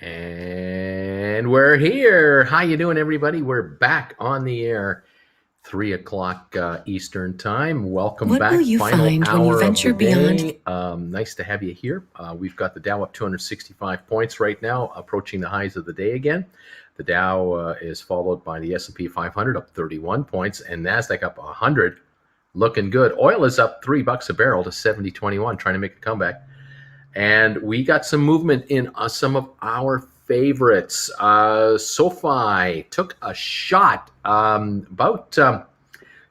And we're here. How you doing, everybody? We're back on the air, 3 o'clock Eastern time. Welcome What will back. you Final find when you hour of the venture beyond? day. Nice to have you here. We've got the Dow up 265 points right now, approaching the highs of the day again. The Dow is followed by the S&P 500 up 31 points, and Nasdaq up 100, looking good. Oil is up $3 a barrel to 70.21, trying to make a comeback. And we got some movement in some of our favorites. SOFI took a shot about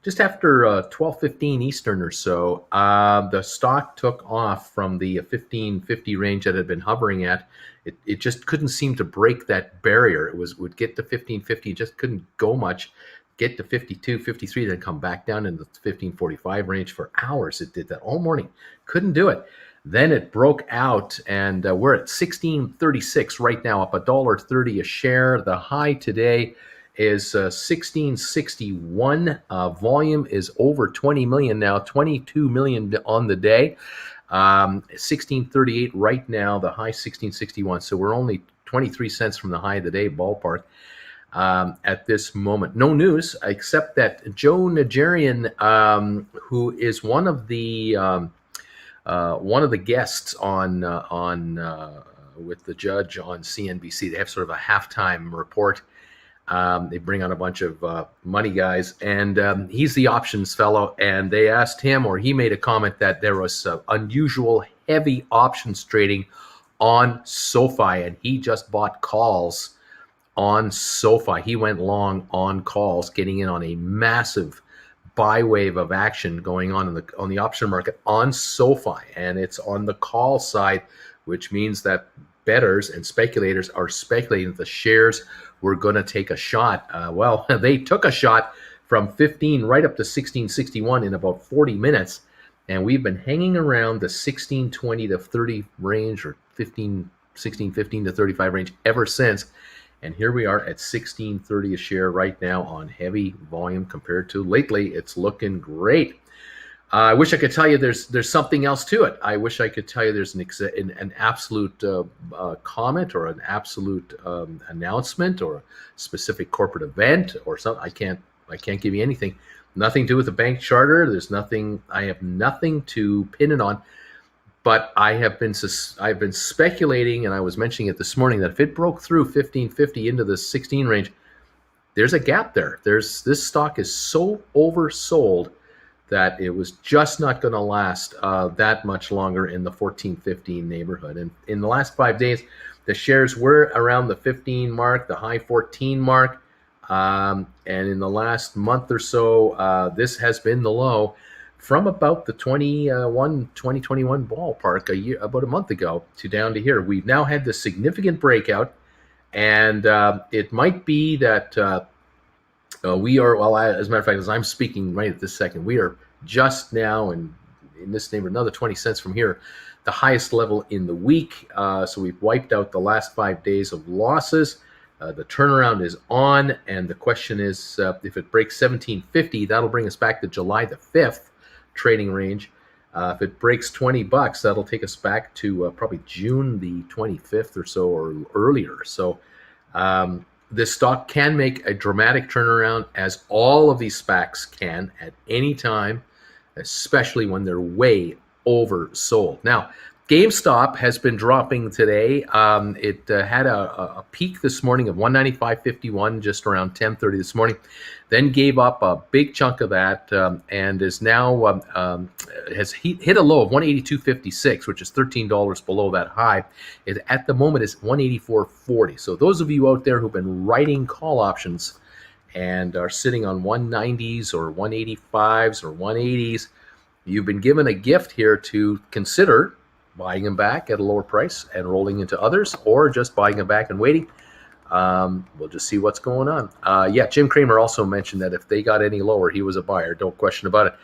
just after 12:15 Eastern or so. The stock took off from the 1550 range that it had been hovering at. It just couldn't seem to break that barrier. Would get to 1550, just couldn't go much. Get to 52, 53, then come back down in the 1545 range for hours. It did that all morning. Couldn't do it. Then it broke out, and we're at 1636 right now, up $1.30 a share. The high today is 1661. Volume is over 20 million now, 22 million on the day. 1638 right now, the high 1661. So we're only 23 cents from the high of the day, ballpark. At this moment, no news except that Joe Najarian, who is one of the guests on with the judge on CNBC. They have sort of a halftime report. They bring on a bunch of money guys, and he's the options fellow. And they asked him, or he made a comment that there was unusual heavy options trading on SOFI, and he just bought calls on SOFI. He went long on calls, getting in on a massive buy wave of action going on in the option market on SOFI, and it's on the call side, which means that bettors and speculators are speculating that the shares were going to take a shot. Well, they took a shot from 15 right up to 1661 in about 40 minutes, and we've been hanging around the 1620 to 30 range, or 1615 to 35 range ever since. And here we are at 1630 a share right now on heavy volume compared to lately. It's looking great. I wish I could tell you there's something else to it. I wish I could tell you there's an absolute comment or an absolute announcement or a specific corporate event or something. I can't give you anything. Nothing to do with the bank charter. There's nothing. I have nothing to pin it on. But I've been speculating, and I was mentioning it this morning, that if it broke through 1550 into the 16 range, there's a gap there. This stock is so oversold that it was just not going to last that much longer in the 1415 neighborhood. And in the last 5 days, the shares were around the 15 mark, the high 14 mark. And in the last month or so, this has been the low. From about the 2021 ballpark about a month ago to down to here. We've now had this significant breakout, and it might be that we are, well, as a matter of fact, as I'm speaking right at this second, we are just now, and in this neighborhood, another 20 cents from here, the highest level in the week. So we've wiped out the last 5 days of losses. The turnaround is on, and the question is, if it breaks 1750, that'll bring us back to July the 5th. Trading range. If it breaks $20, that'll take us back to probably June the 25th or so, or earlier. So this stock can make a dramatic turnaround, as all of these SPACs can at any time, especially when they're way oversold. Now, GameStop has been dropping today. It had a peak this morning of 195.51 just around 10:30 this morning, then gave up a big chunk of that, and is now has hit a low of 182.56, which is $13 below that high. It at the moment is 184.40. So those of you out there who've been writing call options and are sitting on 190s or 185s or 180s, you've been given a gift here to consider buying them back at a lower price and rolling into others, or just buying them back and waiting. We'll just see what's going on. Yeah, Jim Cramer also mentioned that if they got any lower, he was a buyer. Don't question about it.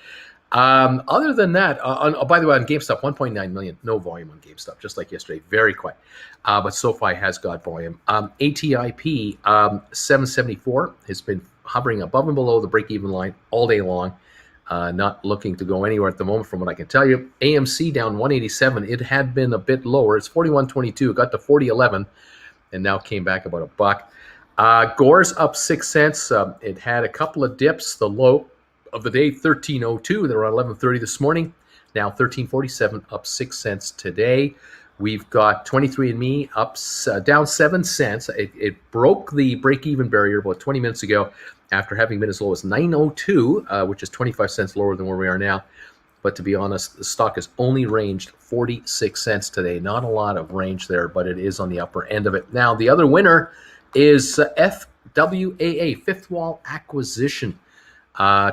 Other than that, by the way, on GameStop, 1.9 million, no volume on GameStop, just like yesterday, very quiet. But SoFi has got volume. ATIP, 774, has been hovering above and below the break-even line all day long. Not looking to go anywhere at the moment from what I can tell you. AMC down 187. It had been a bit lower. It's 41.22. It got to 40.11. and now came back about $1. Gore's up 6 cents. It had a couple of dips. The low of the day, 13.02. They were at 11.30 this morning. Now 13.47, up 6 cents today. We've got 23andMe up, down 7 cents. It broke the break-even barrier about 20 minutes ago after having been as low as 9.02, which is 25 cents lower than where we are now. But to be honest, the stock has only ranged 46 cents today. Not a lot of range there, but it is on the upper end of it. Now, the other winner is FWAA, Fifth Wall Acquisition.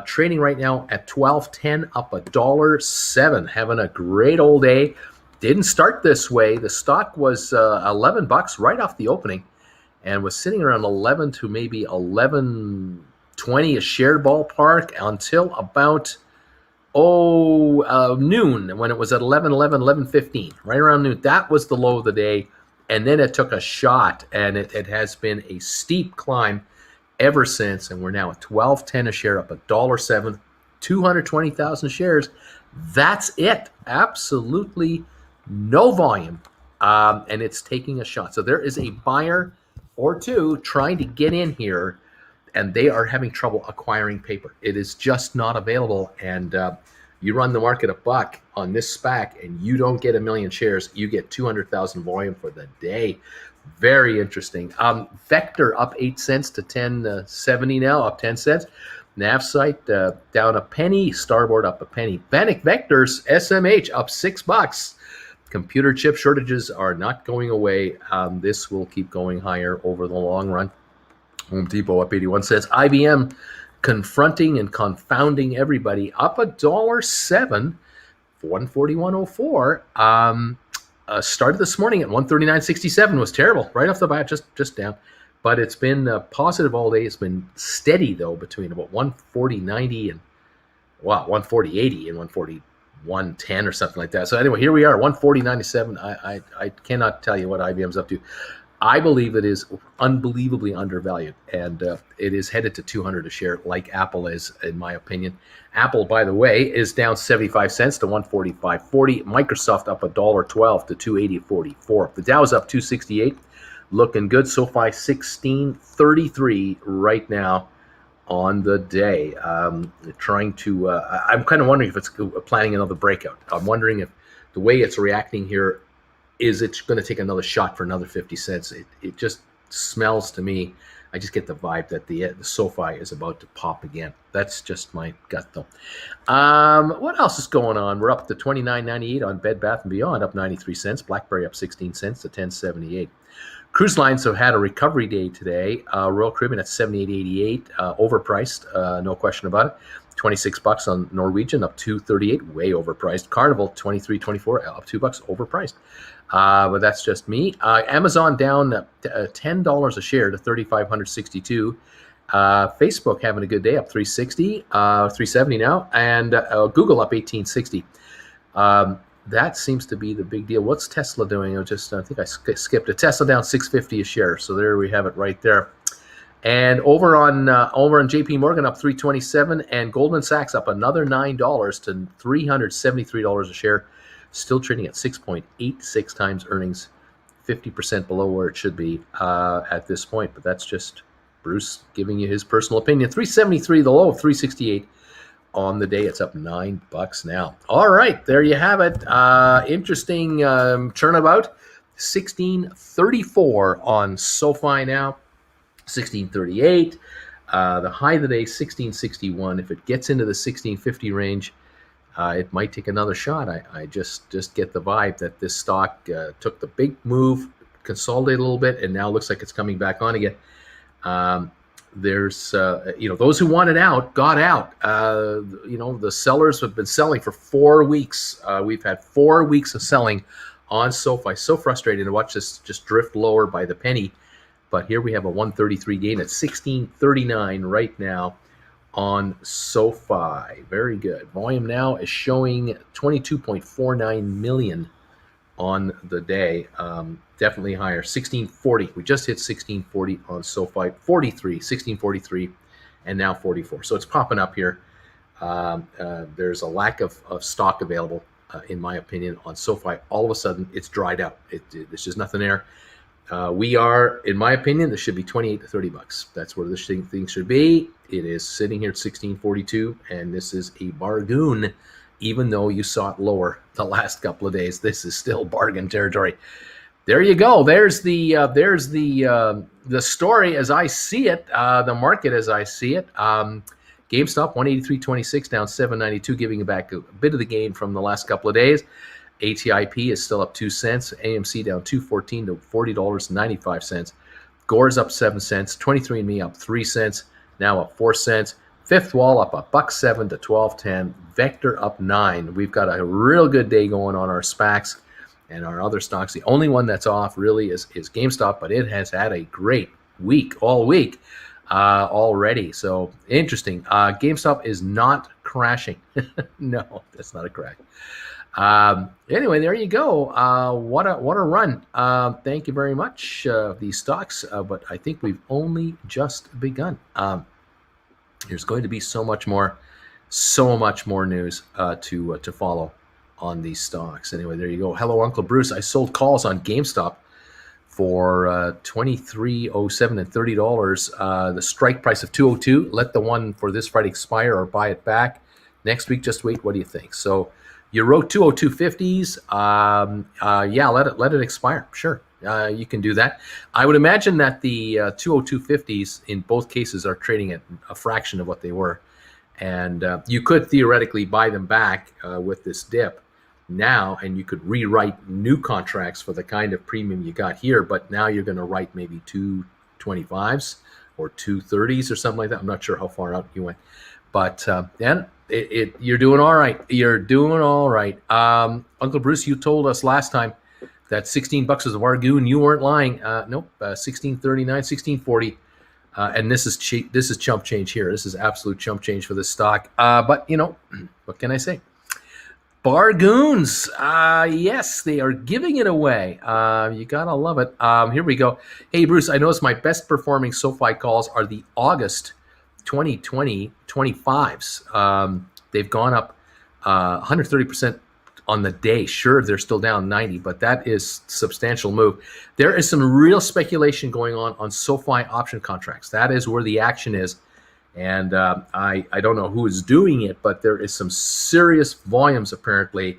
Trading right now at $12.10, up $1.07. Having a great old day. Didn't start this way. The stock was $11 right off the opening and was sitting around 11 to maybe 11.20 a share ballpark until about noon, when it was at 11.15, right around noon. That was the low of the day, and then it took a shot, and it has been a steep climb ever since, and we're now at $12.10 a share, up $1.07, 220,000 shares. That's it. Absolutely no volume, and it's taking a shot. So there is a buyer or two trying to get in here, and they are having trouble acquiring paper. It is just not available, and you run the market $1 on this SPAC, and you don't get 1 million shares. You get 200,000 volume for the day. Very interesting. Vector up 8 cents to 10.70 now, up 10 cents. Navsite down a penny. Starboard up a penny. Bannock Vectors, SMH up $6. Computer chip shortages are not going away. This will keep going higher over the long run. Home Depot up 81 cents. IBM confronting and confounding everybody, up $1.07, 141.04. Started this morning at 139.67. Was terrible right off the bat, just down. But it's been positive all day. It's been steady though, between about 140.90 and 140.80 and 141.10 or something like that. So anyway, here we are, 140.97. I cannot tell you what IBM's up to. I believe it is unbelievably undervalued, and it is headed to 200 a share, like Apple is, in my opinion. Apple, by the way, is down 75 cents to 145.40. Microsoft up $1.12 to 280.44. The Dow's up 268, looking good. SoFi 16.33 right now on the day. I'm kind of wondering if it's planning another breakout. I'm wondering if the way it's reacting here, is it going to take another shot for another 50 cents? It just smells to me. I just get the vibe that the SoFi is about to pop again. That's just my gut, though. What else is going on? We're up to $29.98 on Bed Bath & Beyond, up 93 cents. BlackBerry up 16 cents to 10.78. Cruise lines have had a recovery day today. Royal Caribbean at 78.88, overpriced, no question about it. $26 on Norwegian, up 2.38, way overpriced. Carnival 23.24, up $2, overpriced. But that's just me. Amazon down $10 a share to 3,562. Facebook having a good day, up 370 now, and Google up 1860. That seems to be the big deal. What's Tesla doing? I think I skipped it. Tesla down 650 a share. So there we have it right there. And over on JP Morgan up 327, and Goldman Sachs up another $9 to $373 a share. Still trading at 6.86 times earnings, 50% below where it should be at this point. But that's just Bruce giving you his personal opinion. 373, the low of 368 on the day. It's up $9 now. All right, there you have it. Interesting turnabout. 1634 on SoFi now. 1638. The high of the day, 1661. If it gets into the 1650 range, it might take another shot. I just get the vibe that this stock took the big move, consolidated a little bit, and now looks like it's coming back on again. There's those who wanted out got out. The sellers have been selling for 4 weeks. We've had 4 weeks of selling on SoFi. So frustrating to watch this just drift lower by the penny. But here we have a 133 gain at 1639 right now on SoFi. Very good. Volume now is showing 22.49 million on the day. Definitely higher. 1640. We just hit 1640 on SoFi. 1643, and now 44. So it's popping up here. There's a lack of stock available, in my opinion, on SoFi. All of a sudden, it's dried up. There's just nothing there. We are, in my opinion, this should be 28 to 30 bucks. That's where this thing should be. It is sitting here at 1642, and this is a bargain. Even though you saw it lower the last couple of days, this is still bargain territory. There you go. There's the story as I see it, the market as I see it. GameStop 183.26 down 792, giving back a bit of the gain from the last couple of days. ATIP is still up 2 cents. AMC down 2.14 to $40.95. Gore's up 7 cents. 23andMe up 3 cents. Now up 4 cents. Fifth Wall up $1.07 to $12.10. Vector up 9. We've got a real good day going on our SPACs and our other stocks. The only one that's off really is GameStop, but it has had a great week, all week already. So interesting. GameStop is not crashing. No, that's not a crash. Anyway, there you go. What a run. Thank you very much, these stocks. But I think we've only just begun. There's going to be so much more news to follow on these stocks. Anyway, there you go. Hello, Uncle Bruce. I sold calls on GameStop for $23.07 and $30. The strike price of $202. Let the one for this Friday expire or buy it back next week. Just wait. What do you think? So you wrote 202.50s. Yeah, let it expire. Sure. You can do that. I would imagine that the 202.50s in both cases are trading at a fraction of what they were. And you could theoretically buy them back with this dip now, and you could rewrite new contracts for the kind of premium you got here. But now you're going to write maybe 225s or 230s or something like that. I'm not sure how far out you went. But then you're doing all right. You're doing all right. Uncle Bruce, you told us last time that 16 bucks was a bargain. You weren't lying. Nope, 16.39, 16.40. And this is cheap. This is chump change here. This is absolute chump change for this stock. But, you know, what can I say? Bargoons. Yes, they are giving it away. You got to love it. Here we go. Hey, Bruce, I noticed my best performing SoFi calls are the August 2020 25s. They've gone up 130% on the day. Sure, they're still down 90, but that is substantial move. There is some real speculation going on SoFi option contracts. That is where the action is. And I don't know who is doing it, but there is some serious volumes apparently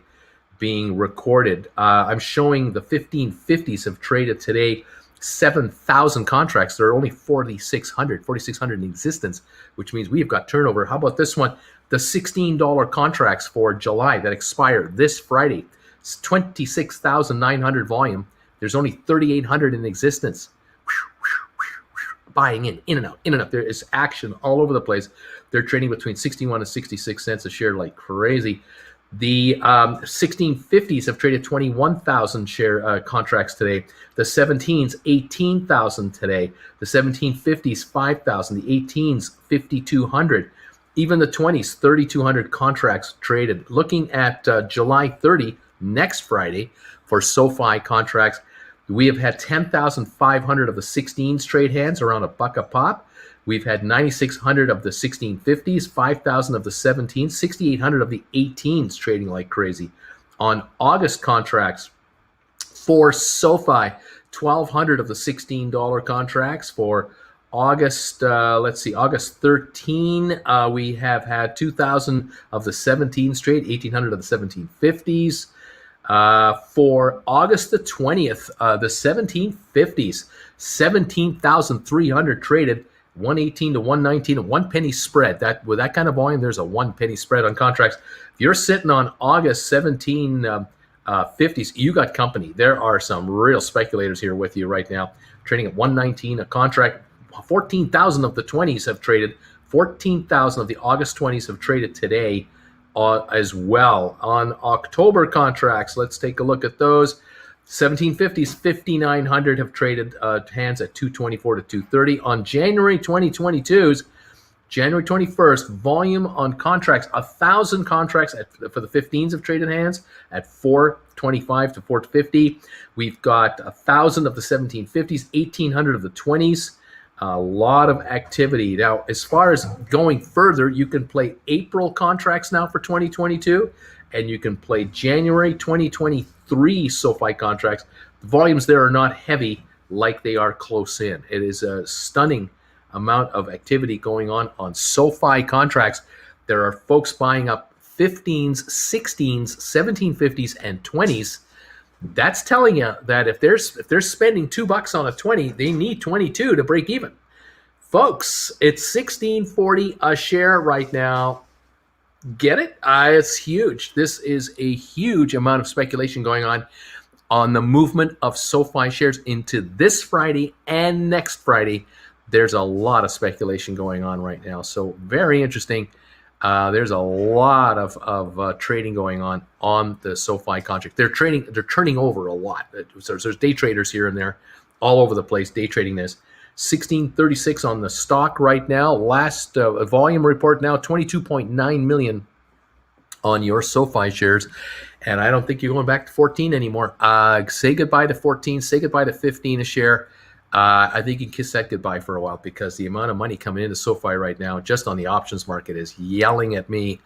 being recorded. I'm showing the 1550s have traded today 7,000 contracts. There are only 4,600 in existence, which means we've got turnover. How about this one? The $16 contracts for July that expire this Friday. It's 26,900 volume. There's only 3,800 in existence. Buying in and out, in and out. There is action all over the place. They're trading between 61 and 66 cents a share like crazy. The 1650s have traded 21,000 share contracts today. The 17s, 18,000 today. The 1750s, 5,000. The 18s, 5,200. Even the 20s, 3,200 contracts traded. Looking at July 30, next Friday, for SoFi contracts, we have had 10,500 of the 16s trade hands, around $1 a pop. We've had 9,600 of the 1650s, 5,000 of the 17s, 6,800 of the 18s trading like crazy. On August contracts for SoFi, 1,200 of the $16 contracts. For August, August 13, we have had 2,000 of the 17s trade, 1,800 of the 1750s. For August the 20th, the 1750s, 17,300 traded, 118 to 119, a 1 penny spread. That with that kind of volume, there's a 1 penny spread on contracts. If you're sitting on August 1750s, you got company. There are some real speculators here with you right now, trading at 119 a contract. 14,000 of the 20s have traded. 14,000 of the August 20s have traded today as well. On October contracts, let's take a look at those. 1750s, 5,900 have traded hands at 224 to 230. On January 2022's, January 21st, volume on contracts, 1,000 contracts for the 15s have traded hands at 425 to 450. We've got 1,000 of the 1750s, 1,800 of the 20s. A lot of activity. Now, as far as going further, you can play April contracts now for 2022, and you can play January 2023 SoFi contracts. The volumes there are not heavy, like they are close in. It is a stunning amount of activity going on SOFI contracts. There are folks buying up 15s, 16s, 1750s, and 20s. That's telling you that if they're spending $2 on a 20, they need 22 to break even. Folks, it's $16.40 a share right now. Get it? It's huge. This is a huge amount of speculation going on the movement of SOFI shares into this Friday and next Friday. There's a lot of speculation going on right now. So very interesting. There's a lot of trading going on the SOFI contract. They're turning over a lot. There's day traders here and there, all over the place, day trading this. 1636 on the stock right now. Last volume report now, 22.9 million on your SOFI shares. And I don't think you're going back to 14 anymore. Say goodbye to 14. Say goodbye to 15 a share. I think you can kiss that goodbye for a while, because the amount of money coming into SOFI right now, just on the options market, is yelling at me,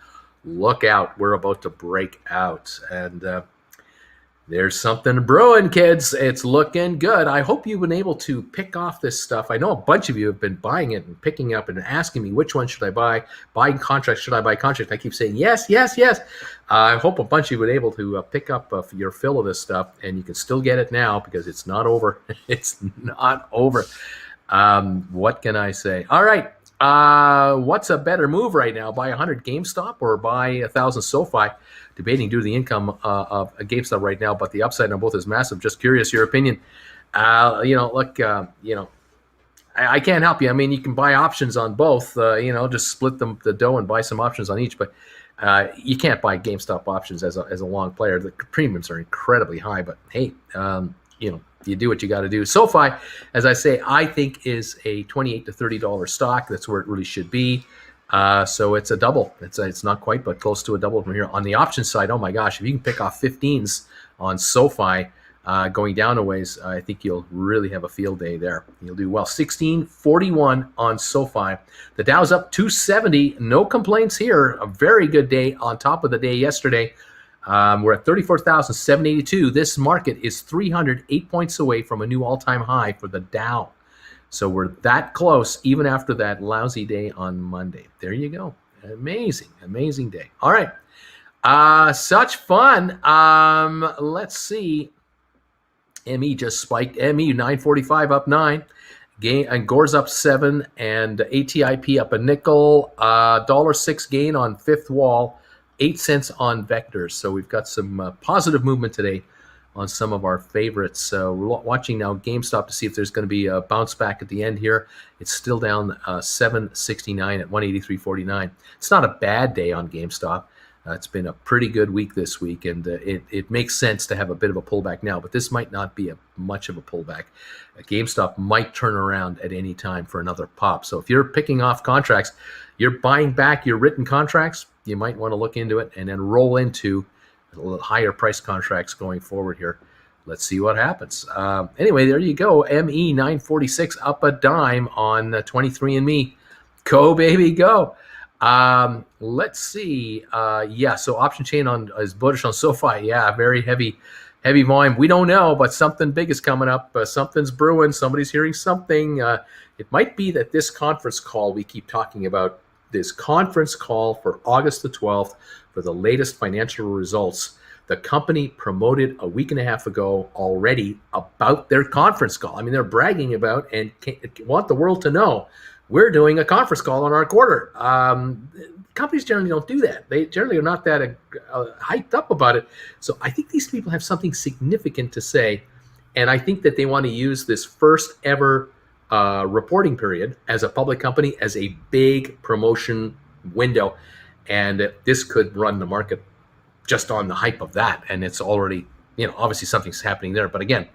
look out, we're about to break out. And there's something brewing, kids. It's looking good. I hope you've been able to pick off this stuff. I know a bunch of you have been buying it and picking up and asking me, which one should I buy? Buying contracts, should I buy contracts? I keep saying, yes, yes, yes. I hope a bunch of you have been able to pick up your fill of this stuff, and you can still get it now, because it's not over. It's not over. What can I say? All right. What's a better move right now? Buy 100 GameStop or buy 1,000 SOFI? Debating due to the income of GameStop right now, but the upside on both is massive. Just curious your opinion. Look, I can't help you. I mean, you can buy options on both. Just split the dough and buy some options on each. But you can't buy GameStop options as a long player. The premiums are incredibly high. But hey, you do what you got to do. SOFI, as I say, I think is a $28 to $30 stock. That's where it really should be. So it's a double. It's not quite, but close to a double from here. On the option side, oh my gosh, if you can pick off 15s on SOFI going down a ways, I think you'll really have a field day there. You'll do well. 1641 on SOFI. The Dow's up 270. No complaints here. A very good day on top of the day yesterday. We're at 34,782. This market is 308 points away from a new all-time high for the Dow. So we're that close, even after that lousy day on Monday. There you go. Amazing, amazing day. All right. Such fun. Let's see. ME just spiked. ME 945 up 9. And Gore's up 7. And ATIP up a nickel. $1.06 gain on Fifth Wall. 8 cents on Vectors. So we've got some positive movement today on some of our favorites. We're watching now GameStop to see if there's going to be a bounce back at the end here. It's still down 769 at 183.49. It's not a bad day on GameStop. It's been a pretty good week this week, and it makes sense to have a bit of a pullback now, but this might not be much of a pullback. GameStop might turn around at any time for another pop. So if you're picking off contracts, you're buying back your written contracts, you might want to look into it and then roll into a little higher price contracts going forward here. Let's see what happens. Anyway, there you go. ME 946 up a dime on 23andMe. Go, baby, go. Let's see. So option chain is bullish on SOFI. Yeah, very heavy volume. We don't know, but something big is coming up. Something's brewing. Somebody's hearing something. It might be that this conference call we keep talking about, this conference call for August the 12th, for the latest financial results, the company promoted a week and a half ago already about their conference call. I mean, they're bragging about and want the world to know we're doing a conference call on our quarter. Companies generally don't do that. They generally are not that hyped up about it. So I think these people have something significant to say, and I think that they want to use this first ever reporting period as a public company as a big promotion window. And this could run the market just on the hype of that. And it's already, obviously something's happening there. But again,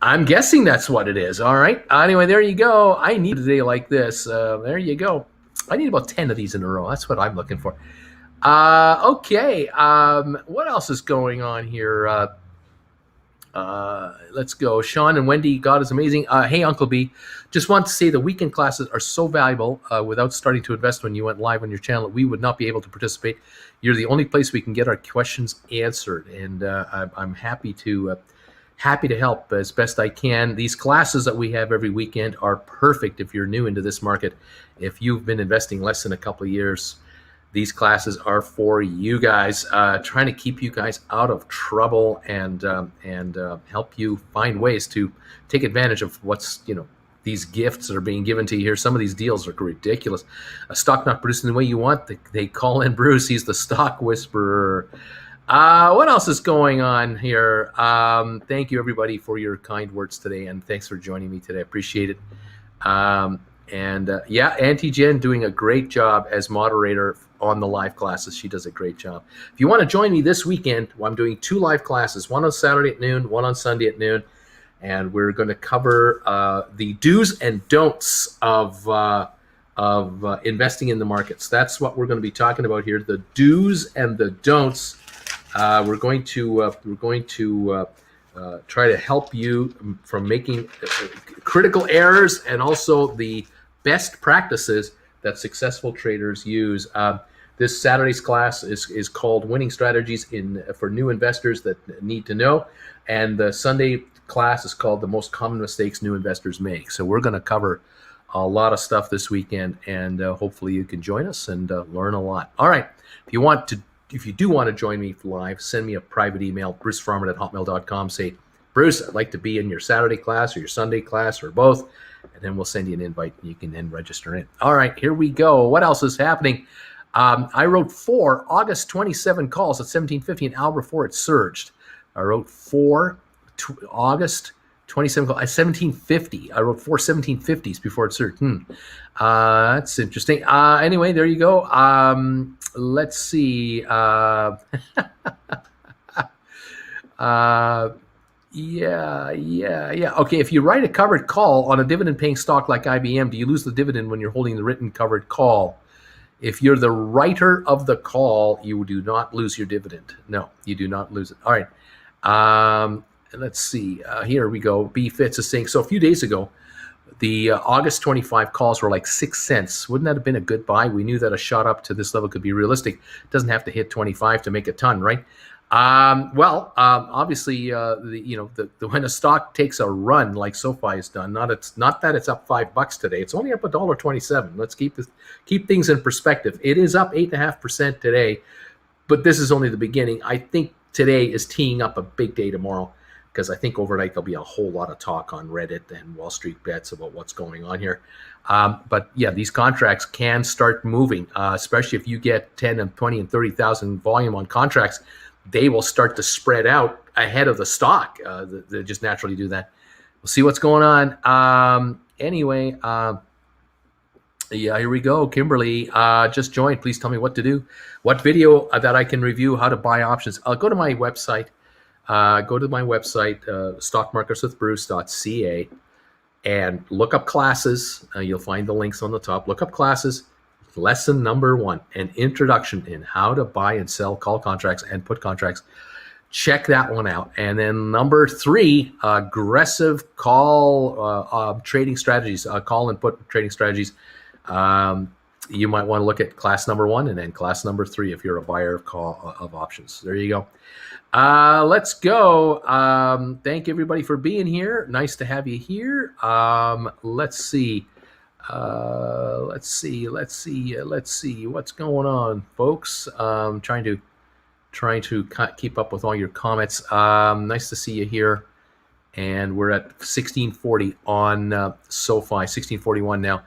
I'm guessing that's what it is. All right. Anyway, there you go. I need a day like this. There you go. I need about 10 of these in a row. That's what I'm looking for. Okay. What else is going on here? Let's go. Sean and Wendy, God is amazing. Hey, Uncle B, just want to say the weekend classes are so valuable. Without starting to invest when you went live on your channel, we would not be able to participate. You're the only place we can get our questions answered, and I'm happy to happy to help as best I can. These classes that we have every weekend are perfect if you're new into this market. If you've been investing less than a couple of years, these classes are for you guys, trying to keep you guys out of trouble and help you find ways to take advantage of what's, these gifts that are being given to you here. Some of these deals are ridiculous. A stock not producing the way you want, they call in Bruce. He's the stock whisperer. What else is going on here? Thank you, everybody, for your kind words today, and thanks for joining me today. I appreciate it. Auntie Jen doing a great job as moderator on the live classes. She does a great job. If you want to join me this weekend, I'm doing 2 live classes, one on Saturday at noon, one on Sunday at noon, and we're going to cover the do's and don'ts of investing in the markets. That's what we're going to be talking about here, the do's and the don'ts. We're going to try to help you from making critical errors and also the best practices that successful traders use. This Saturday's class is called Winning Strategies for New Investors That Need to Know, and the Sunday class is called The Most Common Mistakes New Investors Make. So we're going to cover a lot of stuff this weekend, and hopefully you can join us and learn a lot. All right, if you do want to join me live, send me a private email, brucefarmer@hotmail.com. Say, Bruce, I'd like to be in your Saturday class or your Sunday class or both, and then we'll send you an invite and you can then register in. All right, here we go. What else is happening? I wrote 4 August 27 calls at 1750 an hour before it surged. I wrote 4 August 27 calls at 1750. I wrote 4 1750s before it surged. That's interesting. Anyway, there you go. Let's see. Yeah. Okay, if you write a covered call on a dividend-paying stock like IBM, do you lose the dividend when you're holding the written covered call? If you're the writer of the call, you do not lose your dividend. No, you do not lose it. All right. Let's see. Here we go. B Fitz is saying, so a few days ago, the August 25 calls were like 6 cents. Wouldn't that have been a good buy? We knew that a shot up to this level could be realistic. It doesn't have to hit 25 to make a ton, right? Obviously, when a stock takes a run like SOFI has done, not that it's up $5 today. It's only up $1.27. Let's keep things in perspective. It is up 8.5% today, but this is only the beginning. I think today is teeing up a big day tomorrow, because I think overnight there'll be a whole lot of talk on Reddit and Wall Street Bets about what's going on here. But yeah, these contracts can start moving, especially if you get 10 and 20 and 30,000 volume on contracts. They will start to spread out ahead of the stock. They just naturally do that. We'll see what's going on. Anyway, here we go. Kimberly just joined. Please tell me what to do. What video that I can review how to buy options. I'll go to my website. stockmarkerswithbruce.ca and look up classes. You'll find the links on the top. Look up classes. Lesson number 1, an introduction in how to buy and sell call contracts and put contracts. Check that one out. And then number 3, aggressive call trading strategies, call and put trading strategies. You might want to look at class number 1 and then class number 3 if you're a buyer of options. There you go. Let's go. Thank everybody for being here. Nice to have you here. Let's see. Let's see what's going on, folks. Trying to keep up with all your comments. Nice to see you here. And we're at 1640 on SOFI, 1641 now,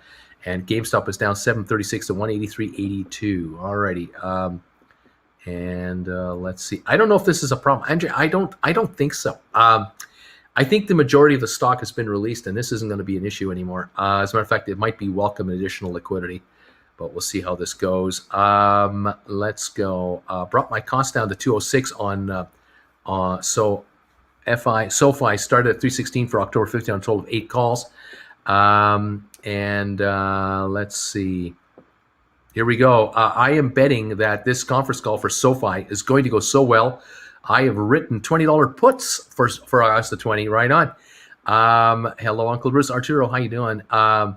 and GameStop is down 736 to 183.82. Alrighty. Let's see. I don't know if this is a problem, Andrea. I don't think so. I think the majority of the stock has been released, and this isn't going to be an issue anymore. As a matter of fact, it might be welcome additional liquidity, but we'll see how this goes. Let's go. Brought my cost down to 206 on SOFI started at 316 for October 15 on a total of 8 calls. Let's see. Here we go. I am betting that this conference call for SOFI is going to go so well. I have written $20 puts for August the 20. Right on. Hello, Uncle Bruce. Arturo, how you doing? Can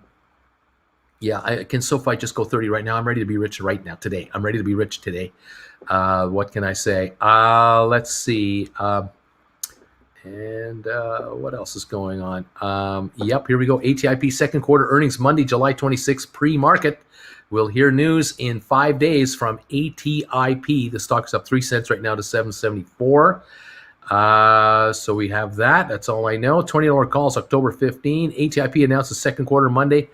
SOFI just go 30 right now? I'm ready to be rich right now, today. I'm ready to be rich today. What can I say? Let's see. And what else is going on? Yep, here we go. ATIP second quarter earnings Monday, July 26th, pre-market. We'll hear news in 5 days from ATIP. The stock is up 3 cents right now to 7.74. So we have that. That's all I know. $20 calls October 15. ATIP announced the second quarter Monday.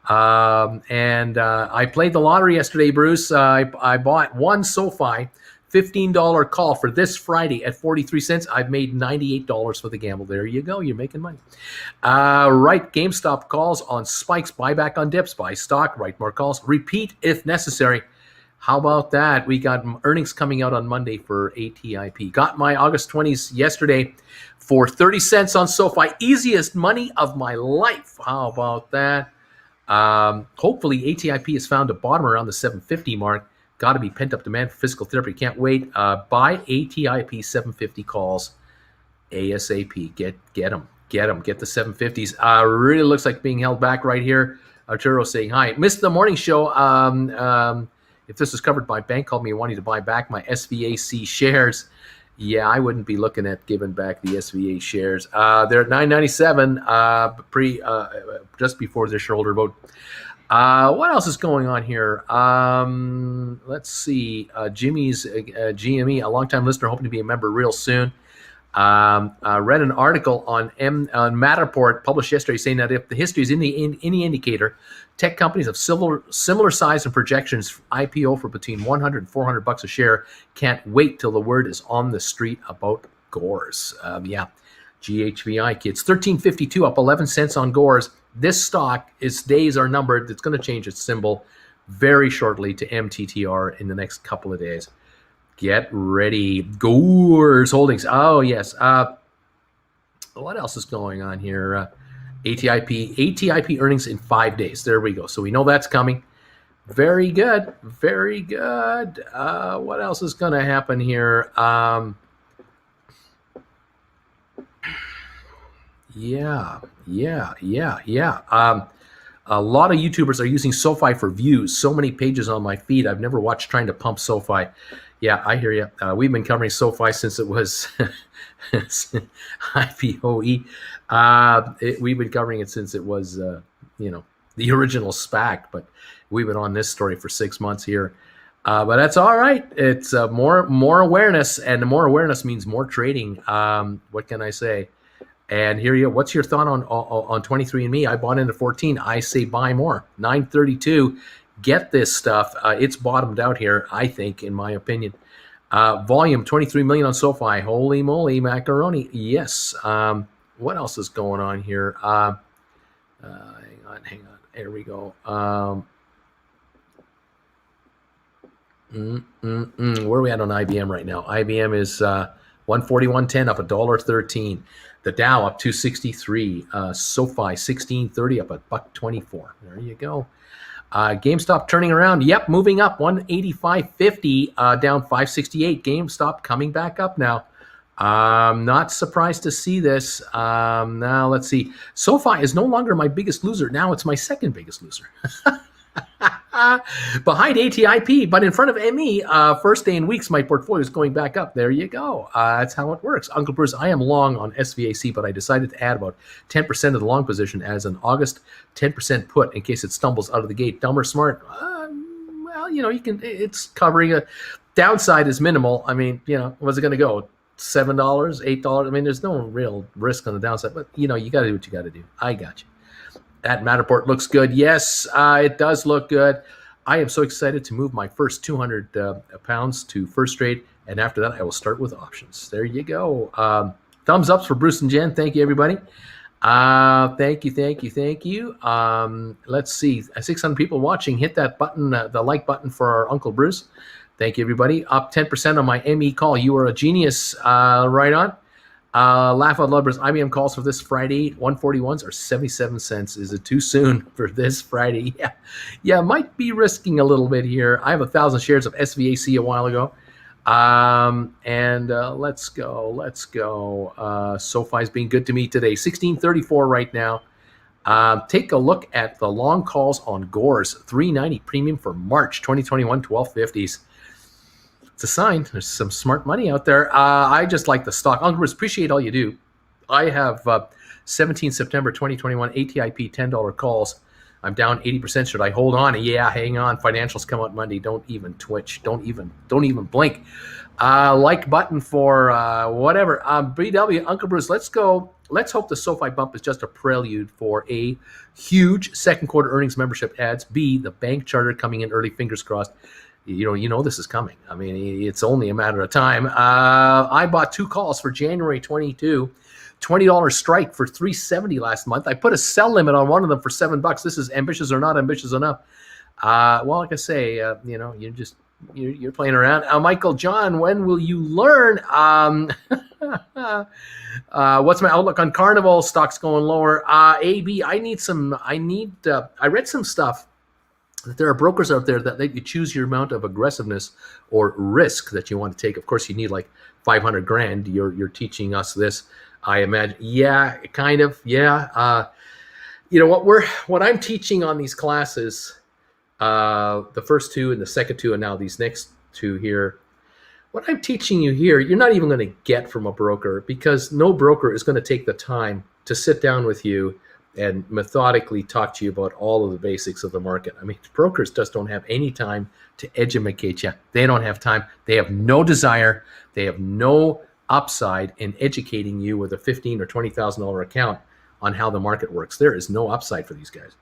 And I played the lottery yesterday, Bruce. I bought one SOFI $15 call for this Friday at 43 cents. I've made $98 for the gamble. There you go. You're making money. Right. GameStop calls on spikes, buyback on dips, buy stock, write more calls, repeat if necessary. How about that? We got earnings coming out on Monday for ATIP. Got my August 20s yesterday for 30 cents on SOFI. Easiest money of my life. How about that? Hopefully ATIP has found a bottom around the 750 mark. Got to be pent-up demand for physical therapy. Can't wait. Buy ATIP 750 calls ASAP. Get them. Get the 750s. Really looks like being held back right here. Arturo saying hi. Missed the morning show. If this was covered by bank, called me wanting to buy back my SVAC shares. Yeah, I wouldn't be looking at giving back the SVA shares. They're at $9.97 just before their shareholder vote. What else is going on here? Let's see. Jimmy's GME, a longtime listener, hoping to be a member real soon. Read an article on Matterport published yesterday saying that if the history is any indicator, tech companies of similar size and projections IPO for between $100 and $400 a share. Can't wait till the word is on the street about Gores. GHVI kids, 1352 up 11 cents on Gores. This stock, its days are numbered. It's going to change its symbol very shortly to MTTR in the next couple of days. Get ready. Gores Holdings. Oh, yes. What else is going on here? ATIP earnings in 5 days. There we go. So we know that's coming. Very good. Very good. What else is going to happen here? Yeah. A lot of YouTubers are using SOFI for views. So many pages on my feed. I've never watched trying to pump SOFI. Yeah, I hear you. We've been covering SOFI since it was IPOE. We've been covering it since it was, the original SPAC. But we've been on this story for 6 months here. But that's all right. It's more awareness, and the more awareness means more trading. What can I say? And here you go. What's your thought on 23andMe? I bought into 14. I say buy more. 932. Get this stuff. It's bottomed out here, I think, in my opinion. Volume 23 million on SOFI. Holy moly, macaroni. Yes. What else is going on here? Hang on. Here we go. Where are we at on IBM right now? IBM is 141.10 up $1.13. The Dow up 263. SOFI 1630 up $1.24. There you go. GameStop turning around. Yep, moving up 185.50 down 568. GameStop coming back up now. Not surprised to see this. Now let's see. SOFI is no longer my biggest loser. Now it's my second biggest loser. Behind ATIP, but in front of ME, first day in weeks, my portfolio is going back up. There you go. That's how it works. Uncle Bruce, I am long on SVAC, but I decided to add about 10% of the long position as an August 10% put in case it stumbles out of the gate. Dumb or smart? Well, you can. It's covering a downside is minimal. I mean, what's it going to go? $7, $8? I mean, there's no real risk on the downside, but you got to do what you got to do. I got you. That Matterport looks good. Yes, it does look good. I am so excited to move my first 200 pounds to first trade, and after that, I will start with options. There you go. Thumbs ups for Bruce and Jen. Thank you, everybody. Thank you. Let's see. 600 people watching. Hit that button, the like button for our Uncle Bruce. Thank you, everybody. Up 10% on my ME call. You are a genius. Right on. Laugh out loud, IBM calls for this Friday. 141s are 77 cents. Is it too soon for this Friday? Yeah, might be risking a little bit here. I have 1,000 shares of SVAC a while ago. Let's go. SOFI's being good to me today. 1634 right now. Take a look at the long calls on Gores. 390 premium for March 2021, 1250s. It's a sign. There's some smart money out there. I just like the stock. Uncle Bruce, appreciate all you do. I have 17 September 2021 ATIP $10 calls. I'm down 80%. Should I hold on? Yeah, hang on. Financials come out Monday. Don't even twitch. Don't even blink. Like button for whatever. BW, Uncle Bruce, let's go. Let's hope the SOFI bump is just a prelude for A, huge second quarter earnings membership ads. B, the bank charter coming in early, fingers crossed. You know this is coming. I mean, it's only a matter of time. I bought 2 calls for January 22. $20 strike for $370 last month. I put a sell limit on one of them for $7. This is ambitious or not ambitious enough. Well, like I say, you're playing around. Michael John, when will you learn? What's my outlook on Carnival stocks going lower? AB, I read some stuff that there are brokers out there that let you choose your amount of aggressiveness or risk that you want to take. Of course, you need like 500 grand. You're teaching us this. I imagine, yeah, kind of, yeah. What I'm teaching on these classes, the first 2 and the second 2, and now these next 2 here. What I'm teaching you here, you're not even going to get from a broker, because no broker is going to take the time to sit down with you and methodically talk to you about all of the basics of the market. I mean, brokers just don't have any time to educate you. They don't have time. They have no desire. They have no upside in educating you with a $15,000 or $20,000 account on how the market works. There is no upside for these guys.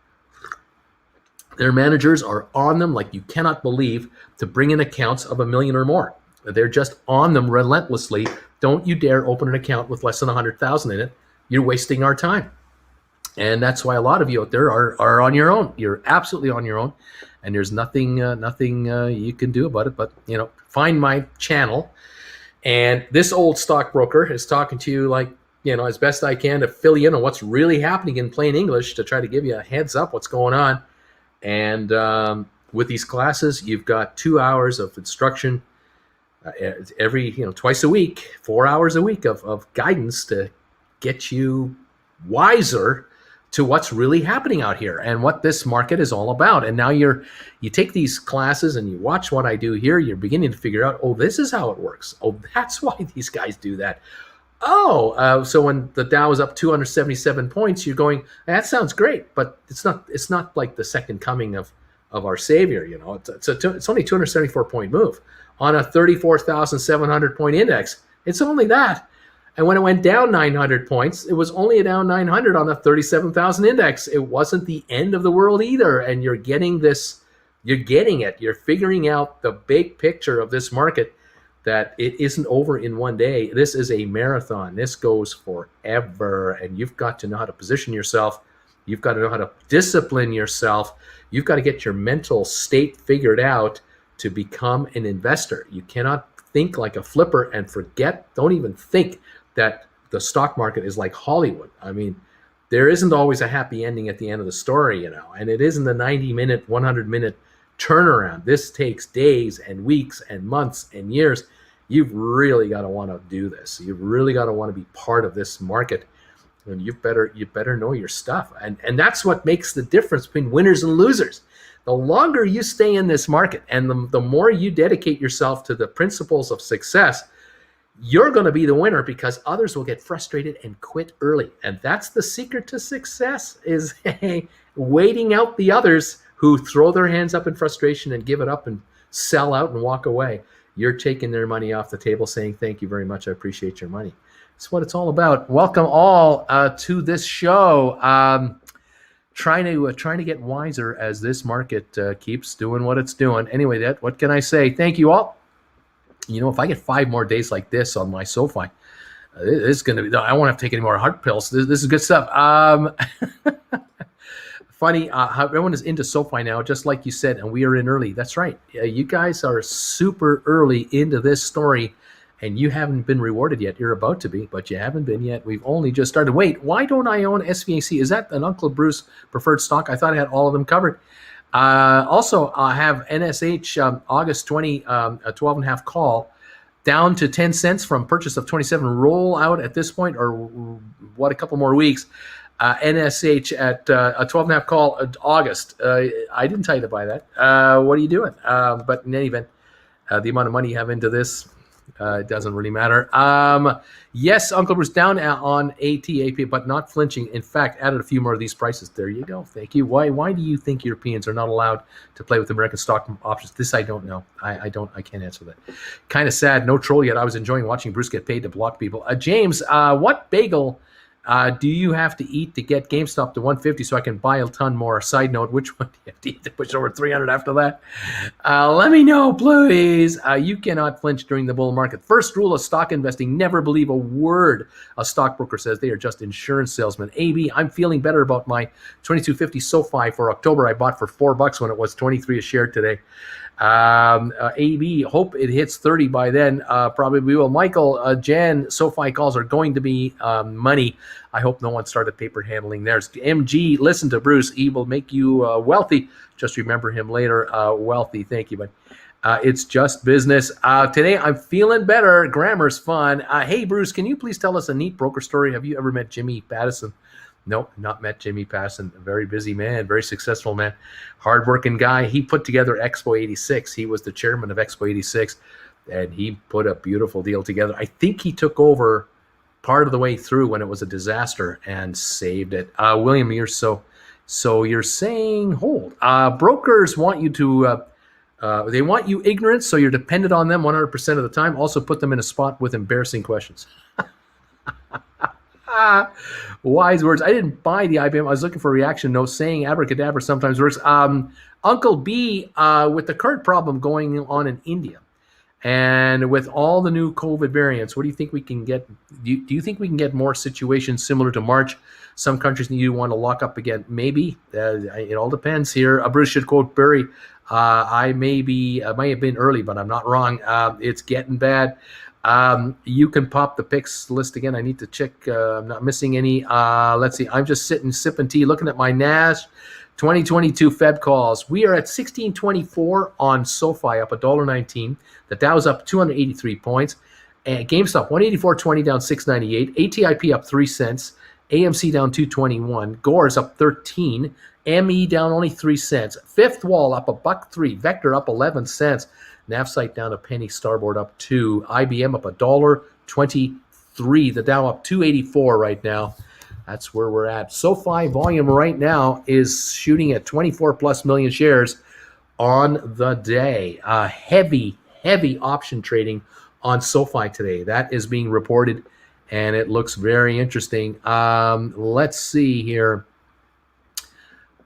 Their managers are on them like you cannot believe to bring in accounts of $1 million or more. They're just on them relentlessly. Don't you dare open an account with less than 100,000 in it. You're wasting our time. And that's why a lot of you out there are on your own. You're absolutely on your own, and there's nothing you can do about it. But find my channel. And this old stockbroker is talking to you like, as best I can to fill you in on what's really happening in plain English, to try to give you a heads up what's going on. And with these classes, you've got 2 hours of instruction every, twice a week, 4 hours a week of guidance to get you wiser to what's really happening out here and what this market is all about. And now you take these classes and you watch what I do here, you're beginning to figure out, oh, this is how it works. Oh, that's why these guys do that. So when the Dow is up 277 points, you're going, that sounds great, but it's not like the second coming of our Savior. It's only 274 point move on a 34,700 point index. It's only that. And when it went down 900 points, it was only down 900 on a 37,000 index. It wasn't the end of the world either. And you're getting this, you're getting it. You're figuring out the big picture of this market, that it isn't over in one day. This is a marathon. This goes forever. And you've got to know how to position yourself. You've got to know how to discipline yourself. You've got to get your mental state figured out to become an investor. You cannot think like a flipper and don't even think that the stock market is like Hollywood. I mean, there isn't always a happy ending at the end of the story, and it isn't a 90-minute, 100-minute turnaround. This takes days and weeks and months and years. You've really got to want to do this. You've really got to want to be part of this market, and you better know your stuff. And that's what makes the difference between winners and losers. The longer you stay in this market and the more you dedicate yourself to the principles of success, you're going to be the winner, because others will get frustrated and quit early. And that's the secret to success, is waiting out the others who throw their hands up in frustration and give it up and sell out and walk away. You're taking their money off the table, saying, thank you very much, I appreciate your money. That's what it's all about. Welcome all to this show. Trying to get wiser as this market keeps doing what it's doing. Anyway, what can I say? Thank you all. If I get 5 more days like this on my SOFI, this is going to be, I won't have to take any more heart pills. This is good stuff. Funny how everyone is into SOFI now, just like you said, and we are in early. That's right. You guys are super early into this story, and you haven't been rewarded yet. You're about to be, but you haven't been yet. We've only just started. Wait, why don't I own SVAC? Is that an Uncle Bruce preferred stock? I thought I had all of them covered. Also, I have NSH August 20, a 12.5 call, down to 10 cents from purchase of 27. Roll out at this point, or what, a couple more weeks. NSH at a 12.5 call August. I didn't tell you to buy that. What are you doing? But in any event, the amount of money you have into this, It doesn't really matter. Yes, Uncle Bruce down on ATAP, but not flinching. In fact, added a few more of these prices. There you go. Thank you. Why do you think Europeans are not allowed to play with American stock options? This I don't know. I can't answer that. Kind of sad. No troll yet. I was enjoying watching Bruce get paid to block people. James, what bagel do you have to eat to get GameStop to 150 so I can buy a ton more? Side note, which one do you have to eat to push over 300 after that? Let me know, please. You cannot flinch during the bull market. First rule of stock investing, never believe a word a stockbroker says. They are just insurance salesmen. AB, I'm feeling better about my 2250 SOFI for October. I bought for $4 when it was 23 a share today. AB, hope it hits 30 by then. Probably we will. Michael, Jan, SoFi calls are going to be money. I hope no one started paper handling theirs. MG, listen to Bruce. He will make you wealthy. Just remember him later. Wealthy. Thank you, but it's just business. Today I'm feeling better. Grammar's fun. Hey, Bruce, can you please tell us a neat broker story? Have you ever met Jimmy Pattison? Nope, not met Jimmy Pattison. A very busy man, very successful man, hardworking guy. He put together Expo 86. He was the chairman of Expo 86, and he put a beautiful deal together. I think he took over part of the way through when it was a disaster and saved it. William, so you're saying hold. Brokers want you to, they want you ignorant, so you're dependent on them 100% of the time. Also put them in a spot with embarrassing questions. Wise words. I didn't buy the IBM. I was looking for a reaction note saying abracadabra sometimes works. Uncle B, with the current problem going on in India and with all the new COVID variants, what do you think we can get? Do you think we can get more situations similar to March? Some countries need to want to lock up again. Maybe. It all depends here. Bruce should quote Barry. I might have been early, but I'm not wrong. It's getting bad. You can pop the picks list again. I need to check. I'm not missing any. Let's see. I'm just sipping tea, looking at my NAS 2022 Fed calls. We are at 1624 on SoFi, up $1.19. The Dow's up 283 points. And GameStop 184.20 down 698. ATIP up 3 cents. AMC down 221. Gore's up 13. ME down only 3 cents. Fifth Wall up $1.03. Vector up 11 cents. Navsite down a penny, Starboard up 2. IBM up $1.23. The Dow up 284 right now. That's where we're at. SoFi volume right now is shooting at 24 plus million shares on the day. Heavy option trading on SoFi today. That is being reported, and it looks very interesting. Let's see here.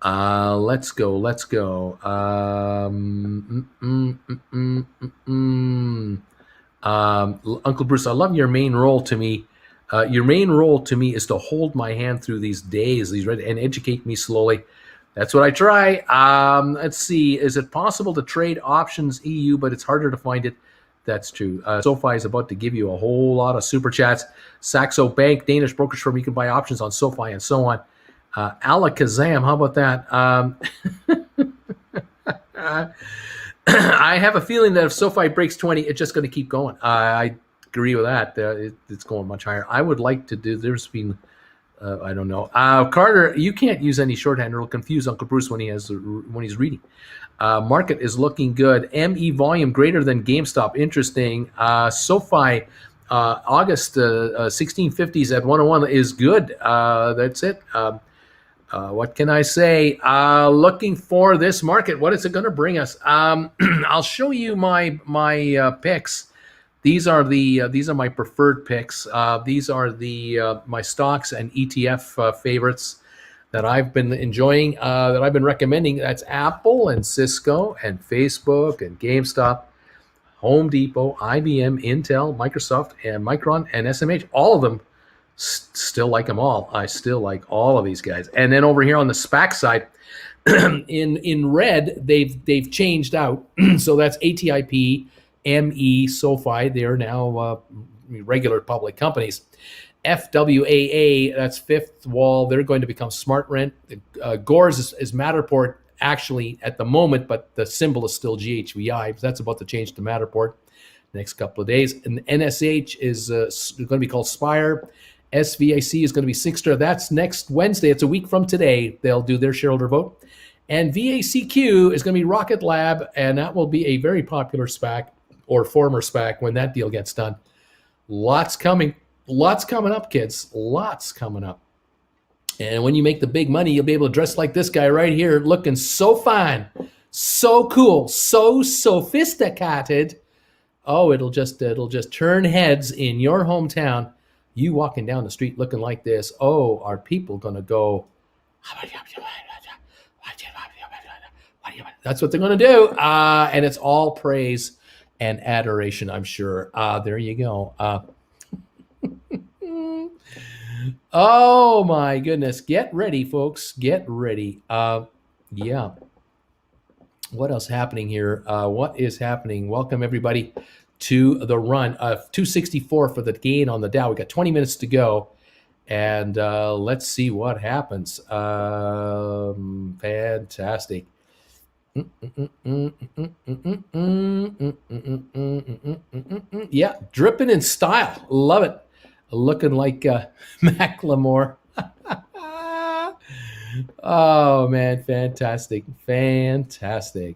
Let's go. Uncle Bruce, I love your main role to me. Your main role to me is to hold my hand through these days, and educate me slowly. That's what I try. Let's see. Is it possible to trade options EU, but it's harder to find it? That's true. SoFi is about to give you a whole lot of super chats. Saxo Bank, Danish brokerage firm, you can buy options on SoFi and so on. Alakazam, how about that? I have a feeling that if SoFi breaks 20, it's just going to keep going. I agree with that. It's going much higher. I would like to do, there's been, I don't know. Carter, you can't use any shorthand. It'll confuse Uncle Bruce when he's reading. Market is looking good. ME volume greater than GameStop. Interesting. SoFi, August 1650s at 101 is good. That's it. What can I say? Looking for this market. What is it going to bring us? I'll show you my picks. These are my preferred picks. These are my stocks and ETF favorites that I've been enjoying, that I've been recommending. That's Apple and Cisco and Facebook and GameStop, Home Depot, IBM, Intel, Microsoft, and Micron and SMH. All of them. Still like them all. I still like all of these guys. And then over here on the SPAC side, in red, they've changed out. So that's ATIP, ME, SoFi. They are now regular public companies. FWAA, that's Fifth Wall. They're going to become SmartRent. Gores is Matterport actually at the moment, but the symbol is still GHVI. That's about to change to Matterport next couple of days. And NSH is going to be called Spire. SVIC is going to be Sixter. That's next Wednesday. It's a week from today. They'll do their shareholder vote. And VACQ is going to be Rocket Lab, and that will be a very popular SPAC. or former SPAC when that deal gets done. Lots coming up, kids. Lots coming up. And when you make the big money, you'll be able to dress like this guy right here, looking so fine, so cool, so sophisticated. Oh, it'll just turn heads in your hometown. You walking down the street looking like this. Oh, are people going to go? That's what they're going to do. And it's all praise and adoration, I'm sure. There you go. Oh my goodness. Get ready, folks. Get ready. Yeah. What else happening here? What is happening? Welcome everybody to the run. 264 for the gain on the Dow. We got 20 minutes to go. And let's see what happens. Fantastic. Yeah, dripping in style. Love it. Looking like Macklemore. Oh, man, fantastic. Fantastic.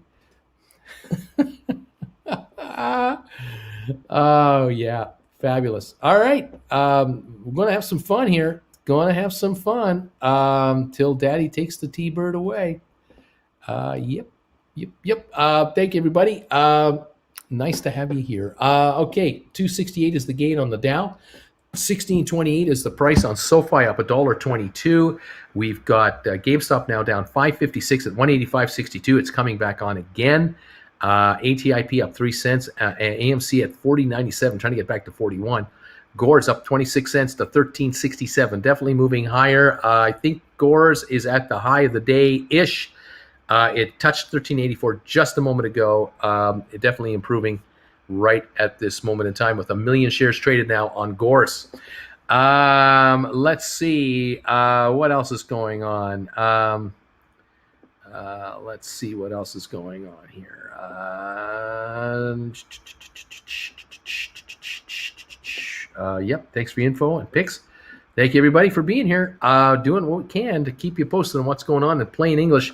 Oh, yeah, fabulous. All right, we're going to have some fun here. Going to have some fun till Daddy takes the T-Bird away. Yep. Thank you, everybody. Nice to have you here. Okay, 268 is the gain on the Dow. 1628 is the price on SoFi, up $1.22. We've got GameStop now down 556 at 185.62. It's coming back on again. ATIP up 3 cents. AMC at 40.97, trying to get back to 41. Gore's up 26 cents to 13.67. Definitely moving higher. I think Gore's is at the high of the day-ish. It touched 13.84 just a moment ago. It definitely improving right at this moment in time with 1 million shares traded now on Gore's. Let's see what else is going on. Let's see what else is going on here. Yep, thanks for the info and picks. Thank you, everybody, for being here. Doing what we can to keep you posted on what's going on in plain English.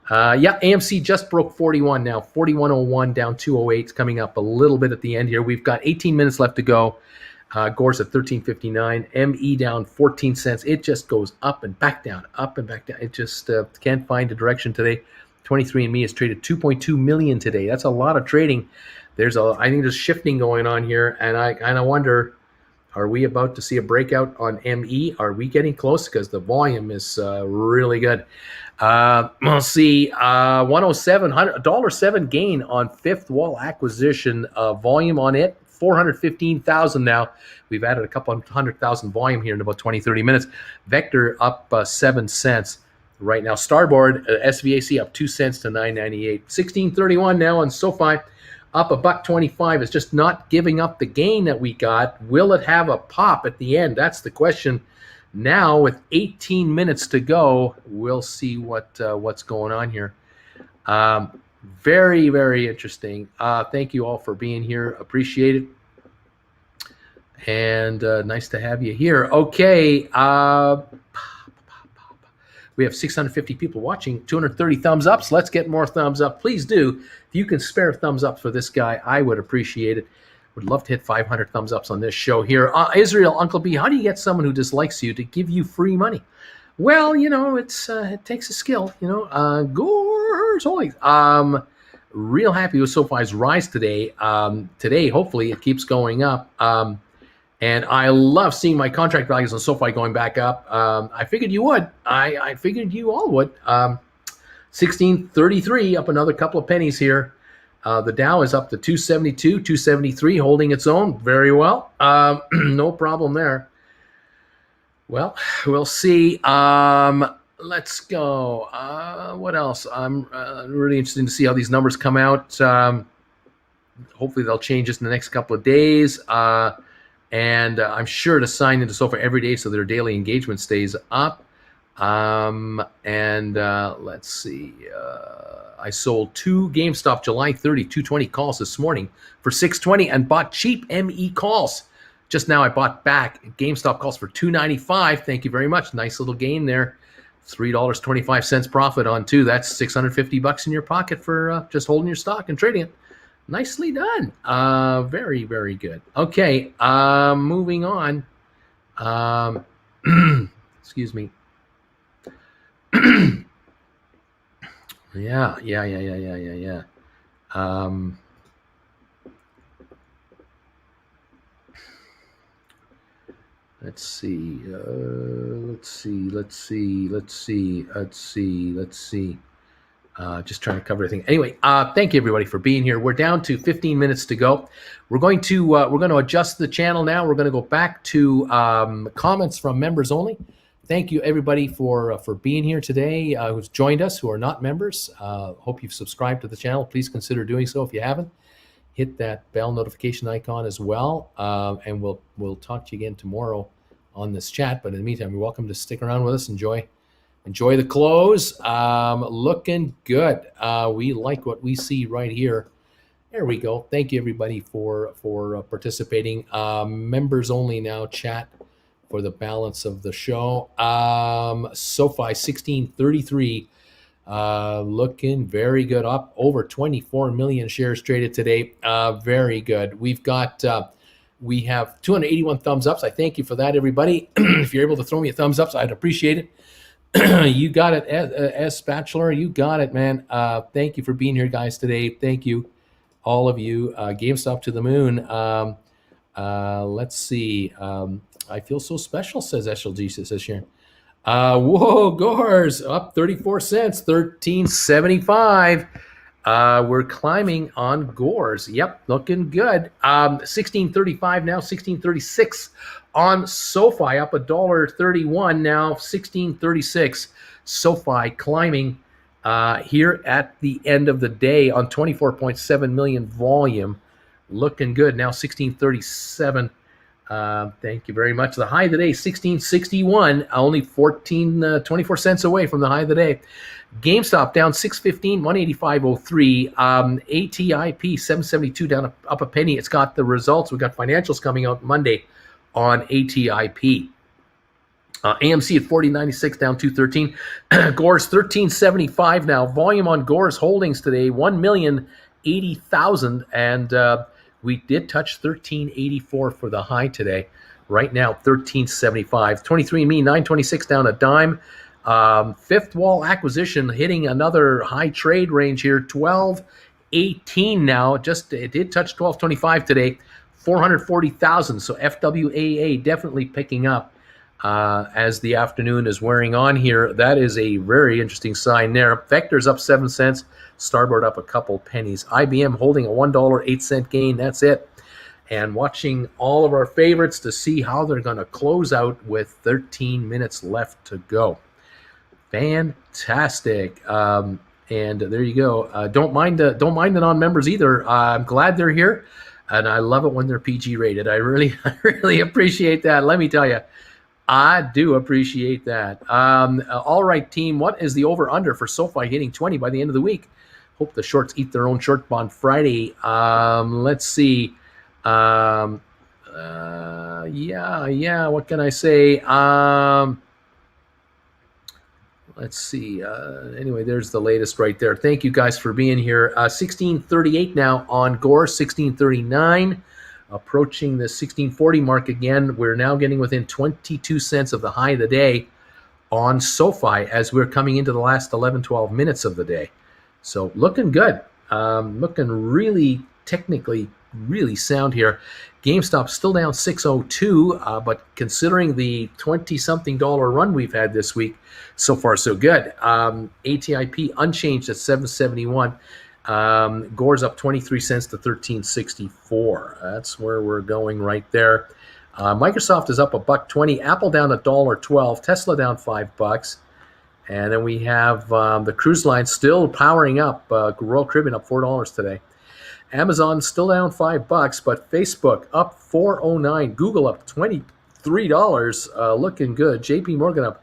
Yeah, AMC just broke 41 now, 41.01 down 208. It's coming up a little bit at the end here. We've got 18 minutes left to go. Gore's at 13.59. ME down 14 cents. It just goes up and back down, up and back down. It just can't find a direction today. 23andMe has traded 2.2 million today. That's a lot of trading. I think there's shifting going on here, and I kind of wonder, are we about to see a breakout on ME? Are we getting close? Because the volume is really good. We'll see. 107, $1.07 gain on Fifth Wall acquisition. Volume on it, 415,000 now. We've added a couple 100,000 volume here in about 20, 30 minutes. Vector up 7 cents right now. Starboard, SVAC up 2 cents to 9.98. 16.31 now on SoFi. Up $1.25. It's just not giving up the gain that we got. Will it have a pop at the end? That's the question. Now, with 18 minutes to go, we'll see what's going on here. Very, very interesting. Thank you all for being here. Appreciate it. And nice to have you here. Okay. We have 650 people watching, 230 thumbs ups. Let's get more thumbs up. Please do. If you can spare thumbs up for this guy, I would appreciate it. Would love to hit 500 thumbs ups on this show here. Israel, Uncle B, how do you get someone who dislikes you to give you free money? Well, it takes a skill. Gore's always. Real happy with SoFi's rise today. Today, hopefully, it keeps going up. And I love seeing my contract values on SoFi going back up. I figured you would. I figured you all would. 16.33, up another couple of pennies here. The Dow is up to 272, 273, holding its own very well. No problem there. Well, we'll see. Let's go. What else? I'm really interested to see how these numbers come out. Hopefully they'll change just in the next couple of days. And I'm sure to sign into SoFi every day so their daily engagement stays up. Let's see. I sold 2 GameStop July 30, 220 calls this morning for $6.20 and bought cheap ME calls. Just now I bought back GameStop calls for $2.95. Thank you very much. Nice little gain there. $3.25 profit on 2. That's $650 in your pocket for just holding your stock and trading it. Nicely done. Very, very good. Okay, moving on. Excuse me. Yeah. Let's see. Just trying to cover everything. Anyway, thank you everybody for being here. We're down to 15 minutes to go. We're going to adjust the channel now. We're going to go back to comments from members only. Thank you everybody for being here today. Who's joined us, who are not members. Hope you've subscribed to the channel. Please consider doing so if you haven't. Hit that bell notification icon as well, and we'll talk to you again tomorrow on this chat. But in the meantime, you're welcome to stick around with us. Enjoy the close. Looking good. We like what we see right here. There we go. Thank you everybody for participating. Members only now chat for the balance of the show. SOFI 1633. Looking very good, up over 24 million shares traded today. Very good. We have 281 thumbs ups. I thank you for that, everybody. If you're able to throw me a thumbs up, I'd appreciate it. You got it, S Spatula. You got it, man. Thank you for being here, guys, today. Thank you, all of you. GameStop to the moon. Let's see. I feel so special, says SLG, says Sharon. Whoa, Gores up 34 cents, 13.75. We're climbing on Gores. Yep, looking good. 16.35 now, 16.36 on SOFI, up $1.31 now, 16.36. SOFI climbing here at the end of the day on 24.7 million volume. Looking good now, 16.37. Thank you very much. The high of the day, 1661, only 24 cents away from the high of the day. GameStop down 615, 185.03. ATIP 772 down up a penny. It's got the results. We've got financials coming out Monday on ATIP. AMC at 40.96 down 213. Gores 13.75 now. Volume on Gores Holdings today 1,080,000 and we did touch 13.84 for the high today. Right now, 13.75. 23andMe, 9.26 down a dime. Fifth Wall Acquisition hitting another high trade range here. 12.18 now. It did touch 12.25 today. 440,000. So FWAA definitely picking up as the afternoon is wearing on here. That is a very interesting sign there. Vector's up 7 cents. Starboard up a couple pennies. IBM holding a $1.08 gain. That's it. And watching all of our favorites to see how they're going to close out with 13 minutes left to go. Fantastic. And there you go. Don't mind the non-members either. I'm glad they're here, and I love it when they're PG rated. I really appreciate that. Let me tell you, I do appreciate that. All right, team. What is the over/under for SOFI hitting 20 by the end of the week? Hope the shorts eat their own short bond Friday. Let's see. Yeah. What can I say? Let's see. Anyway, there's the latest right there. Thank you guys for being here. 16.38 now on Gore. 16.39. Approaching the 16.40 mark again. We're now getting within 22 cents of the high of the day on SOFI as we're coming into the last 11, 12 minutes of the day. So looking good. Looking really technically really sound here. GameStop still down 602, but considering the 20-something dollar run we've had this week, so far so good. ATIP unchanged at 771. Gore's up 23 cents to 13.64. That's where we're going right there. Microsoft is up $1.20. Apple down $1.12. Tesla down $5. And then we have the cruise line still powering up. Royal Caribbean up $4 today. Amazon still down $5, but Facebook up $4.09. Google up $23. Looking good. JP Morgan up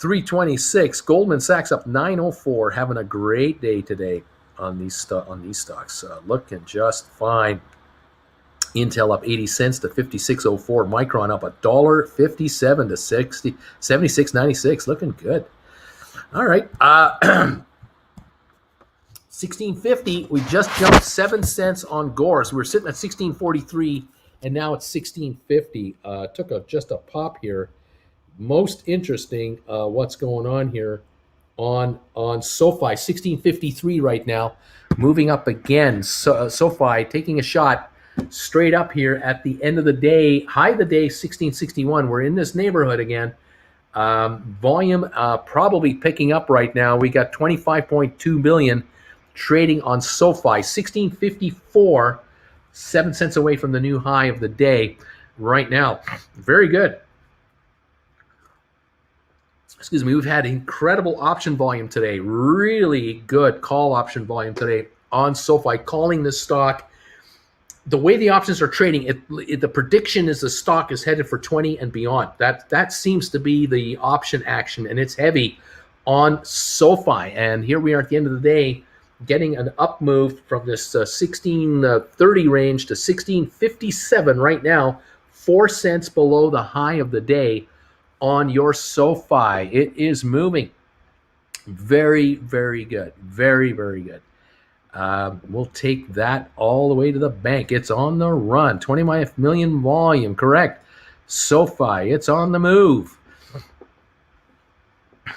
$3.26. Goldman Sachs up $9.04. Having a great day today on these stocks. Looking just fine. Intel up 80 cents to 56.04. Micron up $1.57 to 76.96. Looking good. All right. 1650. We just jumped 7 cents on Gores. We were sitting at 1643, and now it's 1650. Took just a pop here. Most interesting, what's going on here on SoFi, 1653 right now, moving up again. SoFi taking a shot straight up here at the end of the day. High of the day, 1661. We're in this neighborhood again. Volume probably picking up right now. We got 25.2 billion trading on SoFi, 1654, 7 cents away from the new high of the day right now. Very good. Excuse me, we've had incredible option volume today. Really good call option volume today on SoFi, calling this stock. The way the options are trading, the prediction is the stock is headed for 20 and beyond. That seems to be the option action, and it's heavy on SoFi. And here we are at the end of the day, getting an up move from this 1630 range to 1657 right now, 4 cents below the high of the day on your SoFi. It is moving. Very, very good. Very, very good. We'll take that all the way to the bank. It's on the run. 25 million volume, correct. SoFi, it's on the move.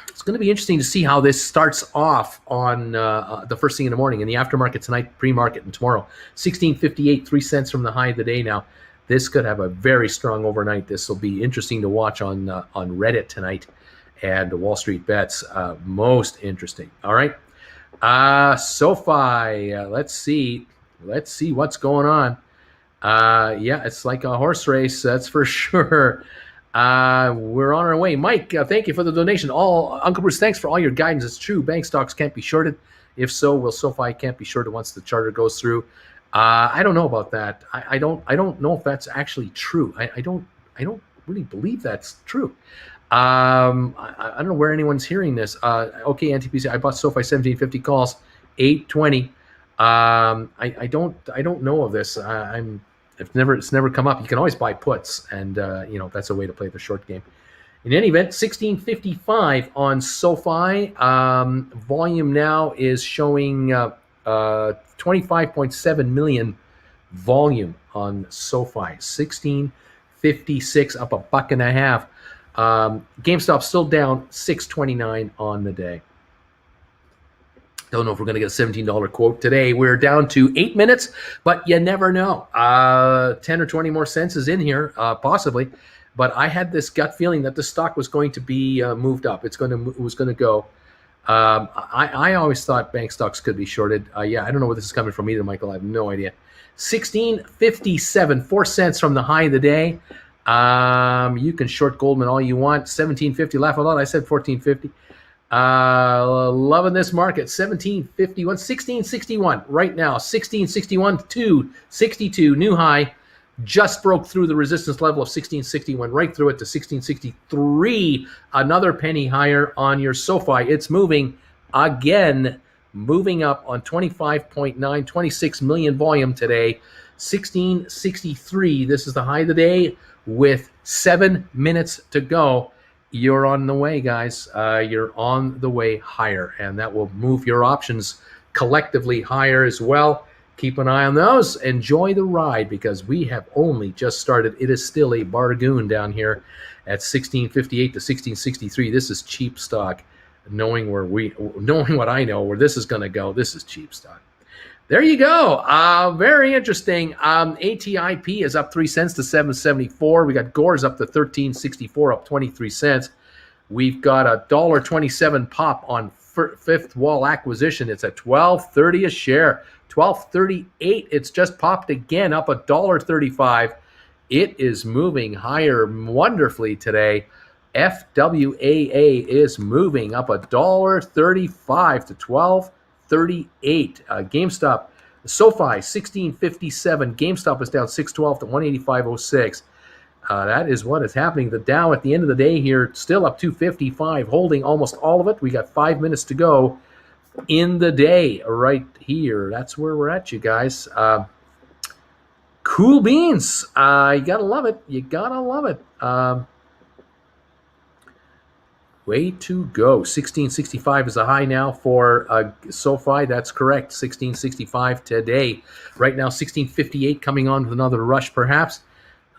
It's going to be interesting to see how this starts off on the first thing in the morning, in the aftermarket tonight, pre-market, and tomorrow. 1658, 3 cents from the high of the day now. This could have a very strong overnight. This will be interesting to watch on Reddit tonight and Wall Street Bets. Most interesting. All right. SoFi, let's see what's going on. Yeah, it's like a horse race, that's for sure. We're on our way. Mike, thank you for the donation. Uncle Bruce, thanks for all your guidance. It's true, bank stocks can't be shorted. If so, will SoFi can't be shorted once the charter goes through? I don't know about that. I don't know if that's actually true. I don't really believe that's true. I don't know where anyone's hearing this. Okay, NTPC, I bought SoFi 1750 calls, 820. I don't know of this. It's never come up. You can always buy puts, and that's a way to play the short game. In any event, 1655 on SoFi. Volume now is showing 25.7 million volume on SoFi. 1656, up $1.50. GameStop still down 6.29 on the day. Don't know if we're going to get a $17 quote today. We're down to 8 minutes, but you never know. 10 or 20 more cents is in here, possibly. But I had this gut feeling that the stock was going to be moved up. It was going to go. I always thought bank stocks could be shorted. Yeah, I don't know where this is coming from either, Michael. I have no idea. 1657, 4 cents from the high of the day. You can short Goldman all you want. 1750, laugh a lot. I said 1450. Loving this market. 1751, 1661 right now. 1661 to 62, new high. Just broke through the resistance level of 1661, right through it to 1663. Another penny higher on your SoFi. It's moving again, moving up on 25.9, 26 million volume today. 1663. This is the high of the day with 7 minutes to go. You're on the way, guys. You're on the way higher, and that will move your options collectively higher as well. Keep an eye on those. Enjoy the ride, because we have only just started. It is still a bargain down here at 1658 to 1663. This is cheap stock. Knowing what I know, where this is going to go, this is cheap stock. There you go. Very interesting. ATIP is up 3 cents to 7.74. We got Gores up to 13.64, up 23 cents. We've got a $1.27 pop on Fifth Wall Acquisition. It's at $12.30 a share. $12.38. It's just popped again, up $1.35. It is moving higher wonderfully today. FWAA is moving up $1.35 to $12.38. GameStop, SoFi 1657. GameStop is down 612 to 185.06. That is what is happening. The Dow at the end of the day here, still up 255, holding almost all of it. We got 5 minutes to go in the day right here. That's where we're at, you guys. Cool beans. You gotta love it. You gotta love it. Way to go. 1665 is a high now for SoFi. That's correct. 1665 today. Right now, 1658 coming on with another rush, perhaps.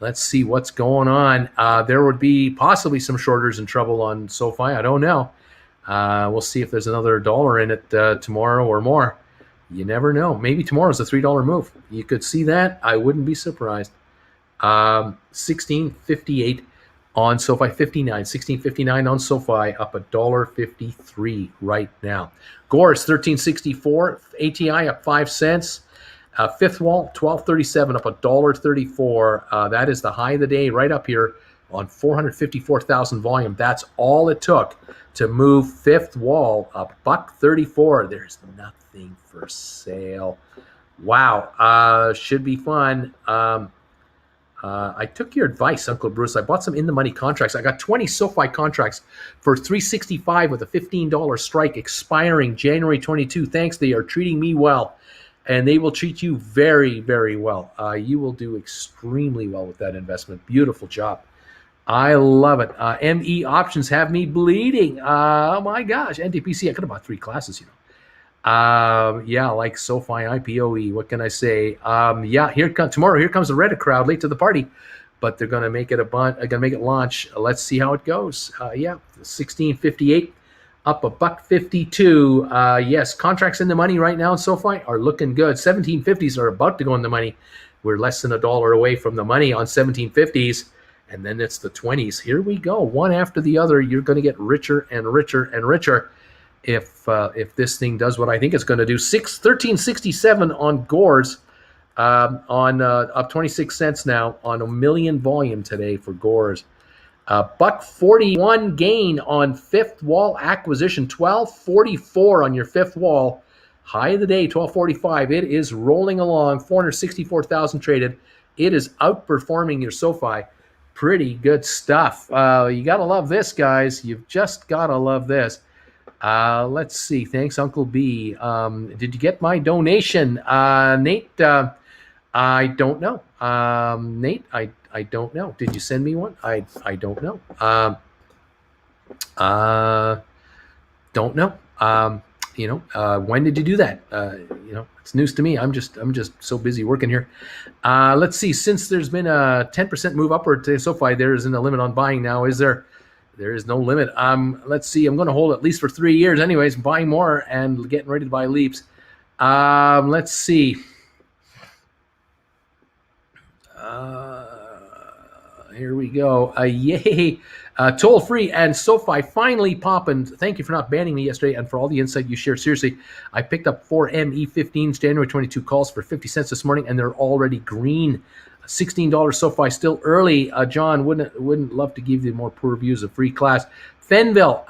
Let's see what's going on. There would be possibly some shorters in trouble on SoFi. I don't know. We'll see if there's another dollar in it tomorrow or more. You never know. Maybe tomorrow's a $3 move. You could see that. I wouldn't be surprised. 1658 on SoFi, 1659 on SoFi, up $1.53 right now. Gores 1364, ATI up 5 cents. Fifth wall 1237, up $1.34. That is the high of the day, right up here on 454,000 volume. That's all it took to move fifth wall up $1.34. There's nothing for sale. Wow, should be fun. I took your advice, Uncle Bruce. I bought some in-the-money contracts. I got 20 SoFi contracts for $365 with a $15 strike expiring January 22. Thanks. They are treating me well, and they will treat you very, very well. You will do extremely well with that investment. Beautiful job. I love it. ME options have me bleeding. Oh, my gosh. NTPC, I could have bought 3 classes, you know. Yeah, like SoFi IPOE. What can I say? Yeah, tomorrow. Here comes the Reddit crowd late to the party, but they're gonna make it launch. Let's see how it goes. Yeah, 1658 up $1.52. Yes, contracts in the money right now in SoFi are looking good. 1750s are about to go in the money. We're less than $1 away from the money on 1750s, and then it's the 20s. Here we go, one after the other. You're going to get richer and richer and richer. If this thing does what I think it's going to do. 1367 on Gores, up 26 cents now on a million volume today for Gores. $1.41 gain on fifth wall acquisition. 1244 on your fifth wall. High of the day, 1245. It is rolling along. 464,000 traded. It is outperforming your SoFi. Pretty good stuff. You got to love this, guys. You've just got to love this. Let's see. Thanks, Uncle B. Did you get my donation? Nate, I don't know. Nate, I don't know. Did you send me one? I don't know. Don't know. When did you do that? It's news to me. I'm just so busy working here. Let's see. Since there's been a 10% move upward to SoFi, there isn't a limit on buying now, is there? There is no limit. Let's see. I'm going to hold at least for 3 years anyways, buying more and getting ready to buy leaps. Let's see. Here we go. Yay. Toll free and SoFi finally popping. Thank you for not banning me yesterday and for all the insight you shared. Seriously, I picked up 4 ME15s, January 22 calls for 50 cents this morning, and they're already green. $16 SoFi still early. John, wouldn't love to give you more poor views of free class. Fenville,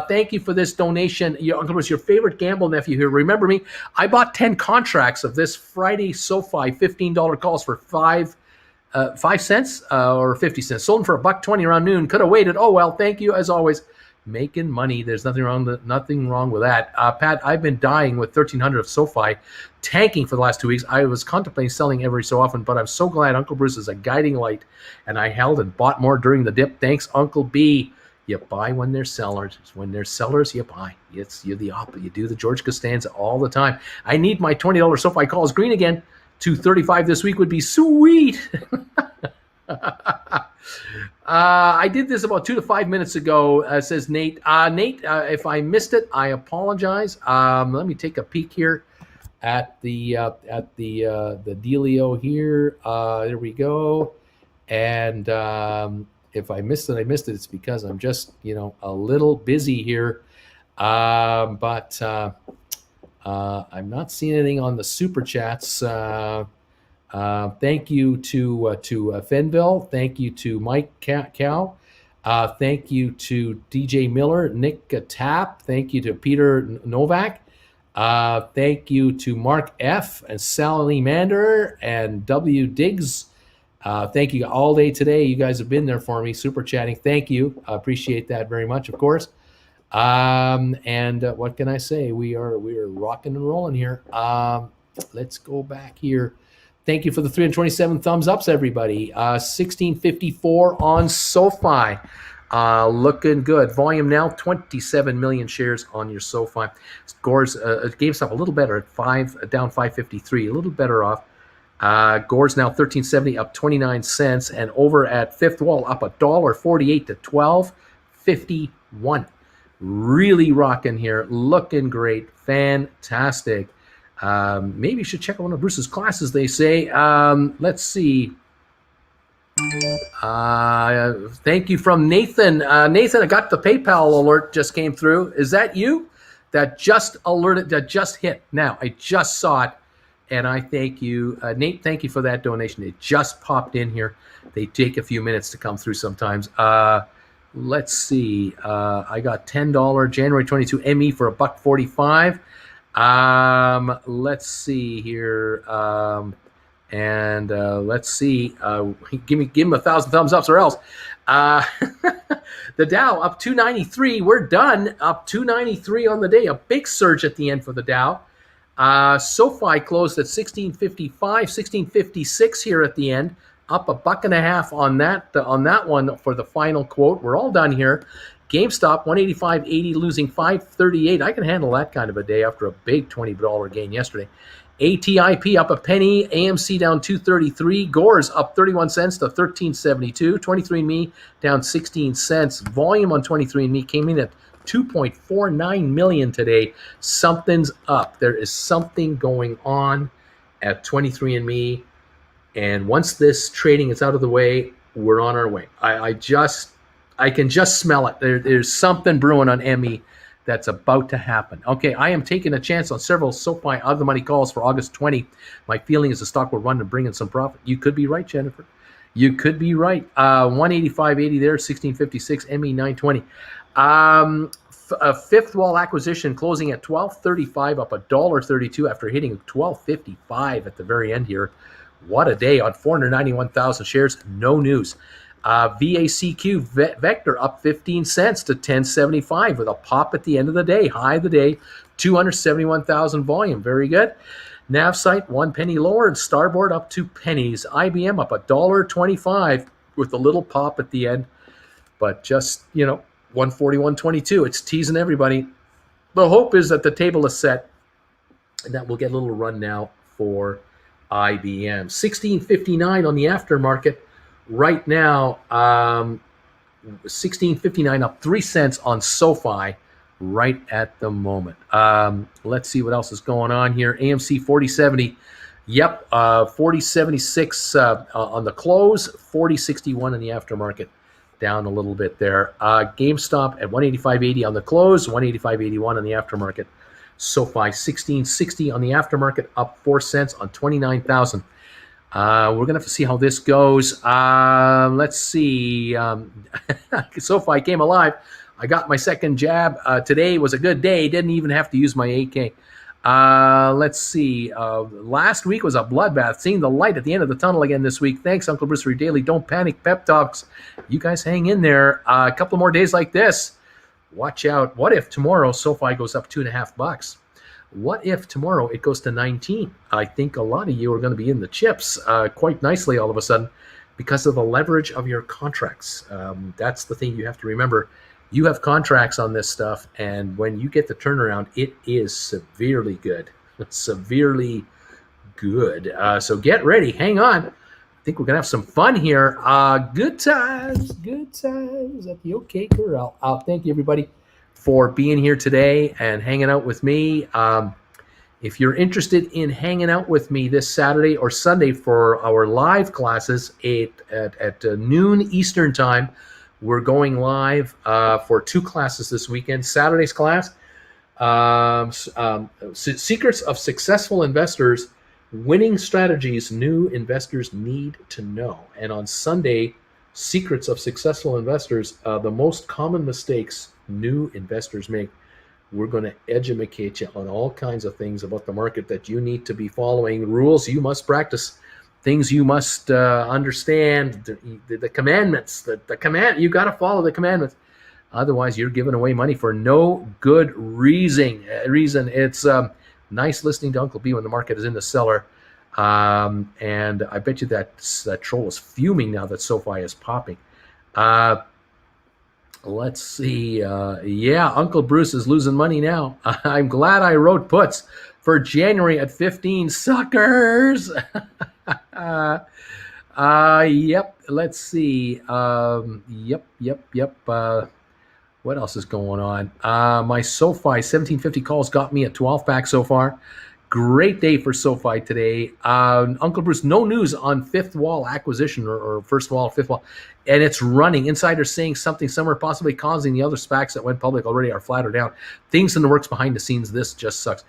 thank you for this donation. Your uncle was your favorite gamble nephew here. Remember me? I bought 10 contracts of this Friday SoFi $15 calls for 5 cents or 50 cents. Sold them for $1.20 around noon. Could have waited. Oh well, thank you as always. Making money. There's nothing wrong with that. Pat, I've been dying with 1,300 of SoFi, tanking for the last 2 weeks. I was contemplating selling every so often, but I'm so glad Uncle Bruce is a guiding light, and I held and bought more during the dip. Thanks, Uncle B. You buy when there's sellers. When there's sellers, you buy. You're the opposite. You do the George Costanza all the time. I need my $20 SoFi calls green again. 235 this week would be sweet. I did this about 2 to 5 minutes ago, says Nate. Nate, if I missed it, I apologize. Let me take a peek here at the dealio here. There we go. And if I missed it, I missed it. It's because I'm just a little busy here. But I'm not seeing anything on the super chats. Thank you to Fenville. Thank you to Mike Cow. Thank you to DJ Miller, Nick Tapp. Thank you to Peter Novak. Thank you to Mark F. and Sally Mander and W. Diggs. Thank you all day today. You guys have been there for me, super chatting. Thank you. I appreciate that very much, of course. And what can I say? We are rocking and rolling here. Let's go back here. Thank you for the 327 thumbs ups, everybody. 1654 on SoFi. Looking good. Volume now 27 million shares on your SOFI. Gores GameStop a little better at down 553, a little better off. Gores now 1370, up 29 cents, and over at Fifth Wall up $1.48 to 12.51. Really rocking here, looking great, fantastic. Maybe you should check out one of Bruce's classes. They say. Let's see. Thank you from Nathan. Nathan, I got the PayPal alert just came through. Is that you? That just alerted, that just hit. Now, I just saw it, and I thank you. Nate, thank you for that donation. It just popped in here. They take a few minutes to come through sometimes. Let's see. I got $10 January 22 ME for $1.45. Let's see here. And let's see. Give him 1,000 thumbs ups or else. The Dow up 293. We're done. Up 293 on the day. A big surge at the end for the Dow. SoFi closed at 1655, 1656 here at the end. Up $1.50 on that one for the final quote. We're all done here. GameStop 185.80, losing 538. I can handle that kind of a day after a big $20 gain yesterday. ATIP up a penny, AMC down 233, Gores up 31 cents to 1372, 23andMe down 16 cents. Volume on 23andMe came in at 2.49 million today. Something's up. There is something going on at 23andMe, and once this trading is out of the way, we're on our way. I can just smell it. There's something brewing on ME that's about to happen. Okay, I am taking a chance on several SoFi out of the money calls for August 20. My feeling is the stock will run and bring in some profit. You could be right, Jennifer. You could be right. 185.80 there, 1656, ME 920. Fifth Wall acquisition closing at 12.35, up $1.32 after hitting 12.55 at the very end here. What a day on 491,000 shares. No news. VACQ Vector up 15 cents to 10.75 with a pop at the end of the day. High of the day, 271,000 volume. Very good. NavSite 1 penny lower, and Starboard up 2 pennies. IBM up $1.25 with a little pop at the end, but just 141.22. It's teasing everybody. The hope is that the table is set and that we'll get a little run now for IBM. 16.59 on the aftermarket. Right now, 16.59 up 3 cents on SoFi right at the moment. Let's see what else is going on here. AMC 40.70. Yep, 40.76 on the close, 40.61 in the aftermarket. Down a little bit there. GameStop at 185.80 on the close, 185.81 on the aftermarket. SoFi 16.60 on the aftermarket, up 4 cents on 29,000. We're going to have to see how this goes. Let's see. SoFi came alive. I got my second jab. Today was a good day. Didn't even have to use my AK. Let's see. Last week was a bloodbath. Seeing the light at the end of the tunnel again this week. Thanks, Uncle Bruce, for your daily Don't Panic pep talks. You guys hang in there. A couple more days like this. Watch out. What if tomorrow SoFi goes up $2.50? What if tomorrow it goes to 19? I think a lot of you are going to be in the chips quite nicely all of a sudden because of the leverage of your contracts. That's the thing you have to remember. You have contracts on this stuff, and when you get the turnaround, it is severely good. It's severely good. So get ready. Hang on. I think we're going to have some fun here. Good times at the OK Corral. Thank you, everybody, for being here today and hanging out with me. If you're interested in hanging out with me this Saturday or Sunday for our live classes at noon Eastern time, we're going live for 2 classes this weekend. Saturday's class, Secrets of Successful Investors, Winning Strategies New Investors Need to Know. And on Sunday, Secrets of Successful Investors, the most common mistakes new investors make. We're going to educate you on all kinds of things about the market that you need to be following, rules you must practice, things you must understand, the commandments, you got to follow the commandments. Otherwise, you're giving away money for no good reason. It's nice listening to Uncle B when the market is in the cellar. And I bet you that troll is fuming now that SoFi is popping. Let's see. Yeah, Uncle Bruce is losing money now. I'm glad I wrote puts for January at 15 suckers. Yep. Let's see. Yep. What else is going on? My SoFi 1750 calls got me a 12 pack so far. Great day for SoFi today. Uncle Bruce, no news on fifth wall acquisition or first wall, fifth wall. And it's running. Insiders saying something somewhere, possibly causing the other SPACs that went public already are flat or down. Things in the works behind the scenes. This just sucks.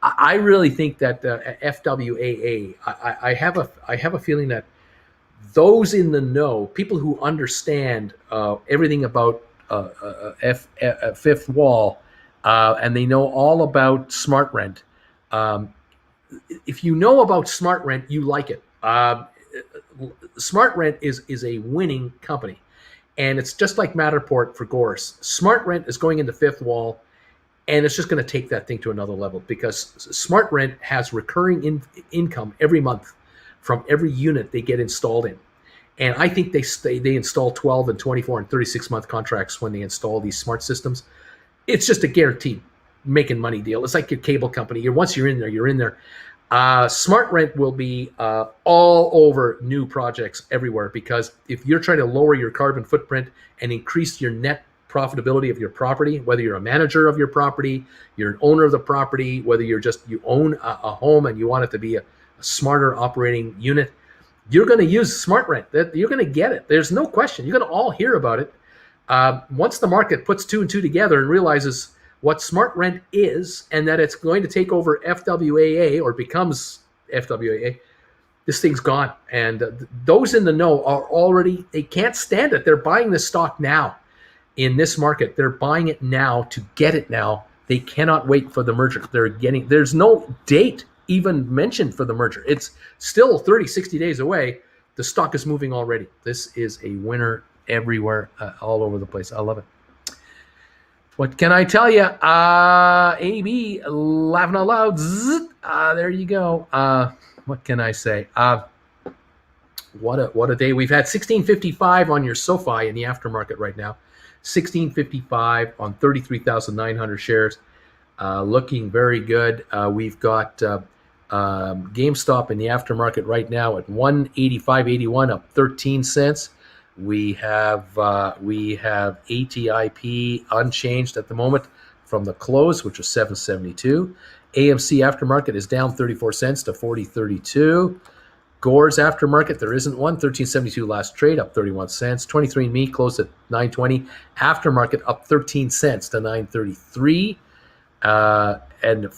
I really think that FWAA, I have a feeling that those in the know, people who understand everything about fifth wall, and they know all about smart rent. If you know about smart rent, you like it. Smart rent is a winning company, and it's just like Matterport for Gores. Smart rent is going into fifth wall, and it's just going to take that thing to another level because smart rent has recurring income every month from every unit they get installed in. And I think they install 12 and 24 and 36-month contracts when they install these smart systems. It's just a guaranteed making money deal. It's like your cable company. Once you're in there, you're in there. Smart rent will be all over new projects everywhere because if you're trying to lower your carbon footprint and increase your net profitability of your property, whether you're a manager of your property, you're an owner of the property, whether you own a home and you want it to be a smarter operating unit, you're going to use smart rent. You're going to get it. There's no question. You're going to all hear about it. Once the market puts two and two together and realizes what smart rent is and that it's going to take over FWAA or becomes FWAA, this thing's gone. And those in the know are already, they can't stand it. They're buying this stock now in this market. They're buying it now to get it now. They cannot wait for the merger. There's no date even mentioned for the merger. It's still 30, 60 days away. The stock is moving already. This is a winner everywhere, all over the place. I love it. What can I tell you? AB, laughing out loud. There you go. What can I say? What a day. We've had 1655 on your SoFi in the aftermarket right now. 1655 on 33,900 shares. Looking very good. We've got GameStop in the aftermarket right now at 185.81, up 13 cents. We have ATIP unchanged at the moment from the close, which was 772. AMC aftermarket is down 34 cents to 40.32. Gores aftermarket, there isn't one, 13.72 last trade, up 31 cents. 23andMe closed at 9.20. Aftermarket up 13 cents to 9.33. And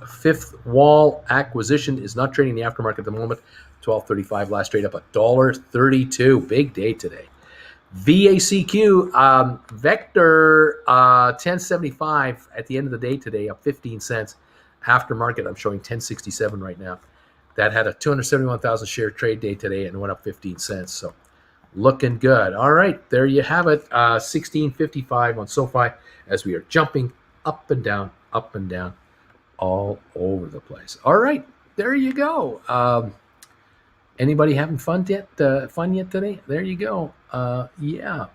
fifth wall acquisition is not trading in the aftermarket at the moment. 12.35 last trade, up $1.32. Big day today. VACQ Vector 10.75 at the end of the day today, up 15 cents. Aftermarket, I'm showing 10.67 right now. That had a 271,000 share trade day today and went up 15 cents. So looking good. All right, there you have it. 16.55 on SoFi as we are jumping up and down, all over the place. All right, there you go. Anybody having fun yet today? There you go. Yeah.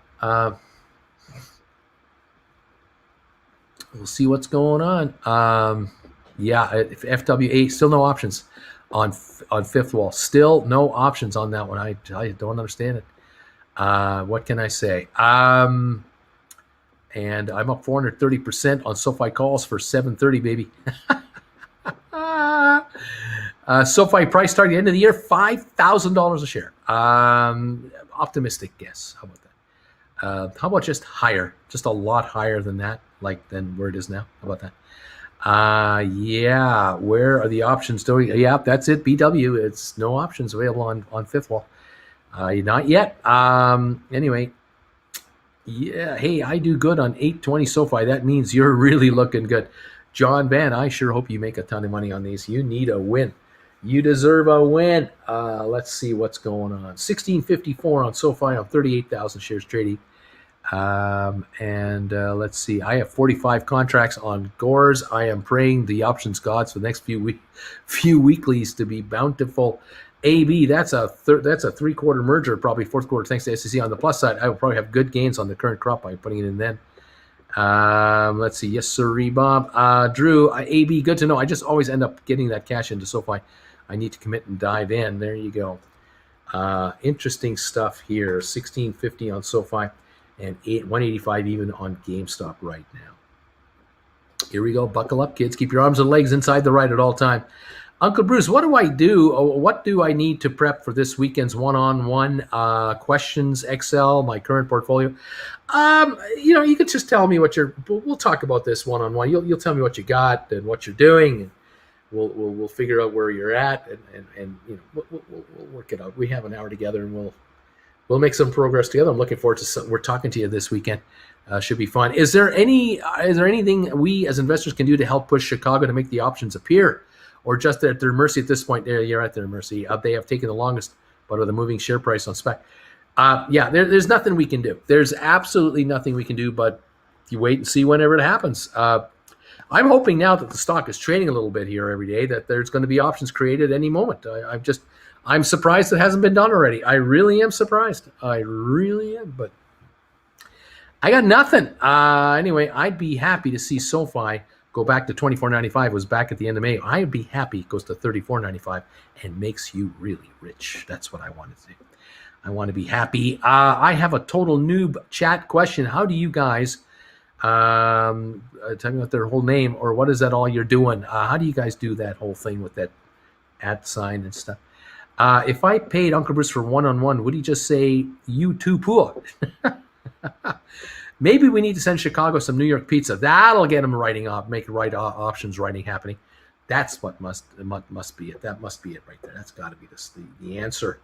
We'll see what's going on. Yeah, FWA, still no options on fifth wall. Still no options on that one. I don't understand it. What can I say? And I'm up 430% on SoFi calls for 730, baby. SoFi price target end of the year, $5,000 a share. Optimistic guess. How about that? How about just higher? Just a lot higher than that, than where it is now. How about that? Yeah. Where are the options doing? Yeah, that's it. BW. It's no options available on fifth wall. Not yet. Anyway. Yeah. Hey, I do good on 820 SoFi. That means you're really looking good. John Van, I sure hope you make a ton of money on these. You need a win. You deserve a win. Let's see what's going on. 1654 on SoFi on 38,000 shares trading. Let's see. I have 45 contracts on Gores. I am praying the options gods for the next few weeklies to be bountiful. AB, that's a 3-quarter merger, probably fourth quarter thanks to SEC. On the plus side, I will probably have good gains on the current crop by putting it in then. Let's see. Yes, sir, Bob. Drew, AB, good to know. I just always end up getting that cash into SoFi. I need to commit and dive in. There you go. Interesting stuff here. 1650 on SoFi and 185 even on GameStop right now. Here we go. Buckle up, kids. Keep your arms and legs inside the right at all time. Uncle Bruce, what do I do? What do I need to prep for this weekend's one-on-one questions, Excel, my current portfolio? You could just tell me we'll talk about this one-on-one. You'll tell me what you got and what you're doing, and we'll figure out where you're at, and we'll work it out. We have an hour together, and we'll make some progress together. I'm looking forward to we're talking to you this weekend. Should be fun. Is there anything we as investors can do to help push Chicago to make the options appear? Or just at their mercy at this point? You're at their mercy. They have taken the longest, but with a moving share price on spec. There's nothing we can do. There's absolutely nothing we can do, but you wait and see whenever it happens. I'm hoping now that the stock is trading a little bit here every day, that there's going to be options created any moment. I'm surprised it hasn't been done already. I really am surprised. I really am, but I got nothing. Anyway, I'd be happy to see SoFi go back to $24.95, was back at the end of May. I'd be happy it goes to $34.95 and makes you really rich. That's what I want to do. I want to be happy. I have a total noob chat question. How do you guys, tell me what their whole name, or what is that all you're doing? How do you guys do that whole thing with that @ sign and stuff? If I paid Uncle Bruce for one-on-one, would he just say, you too poor? Maybe we need to send Chicago some New York pizza. That'll get them writing up, make right options writing happening. That's what must be it. That must be it right there. That's got to be the answer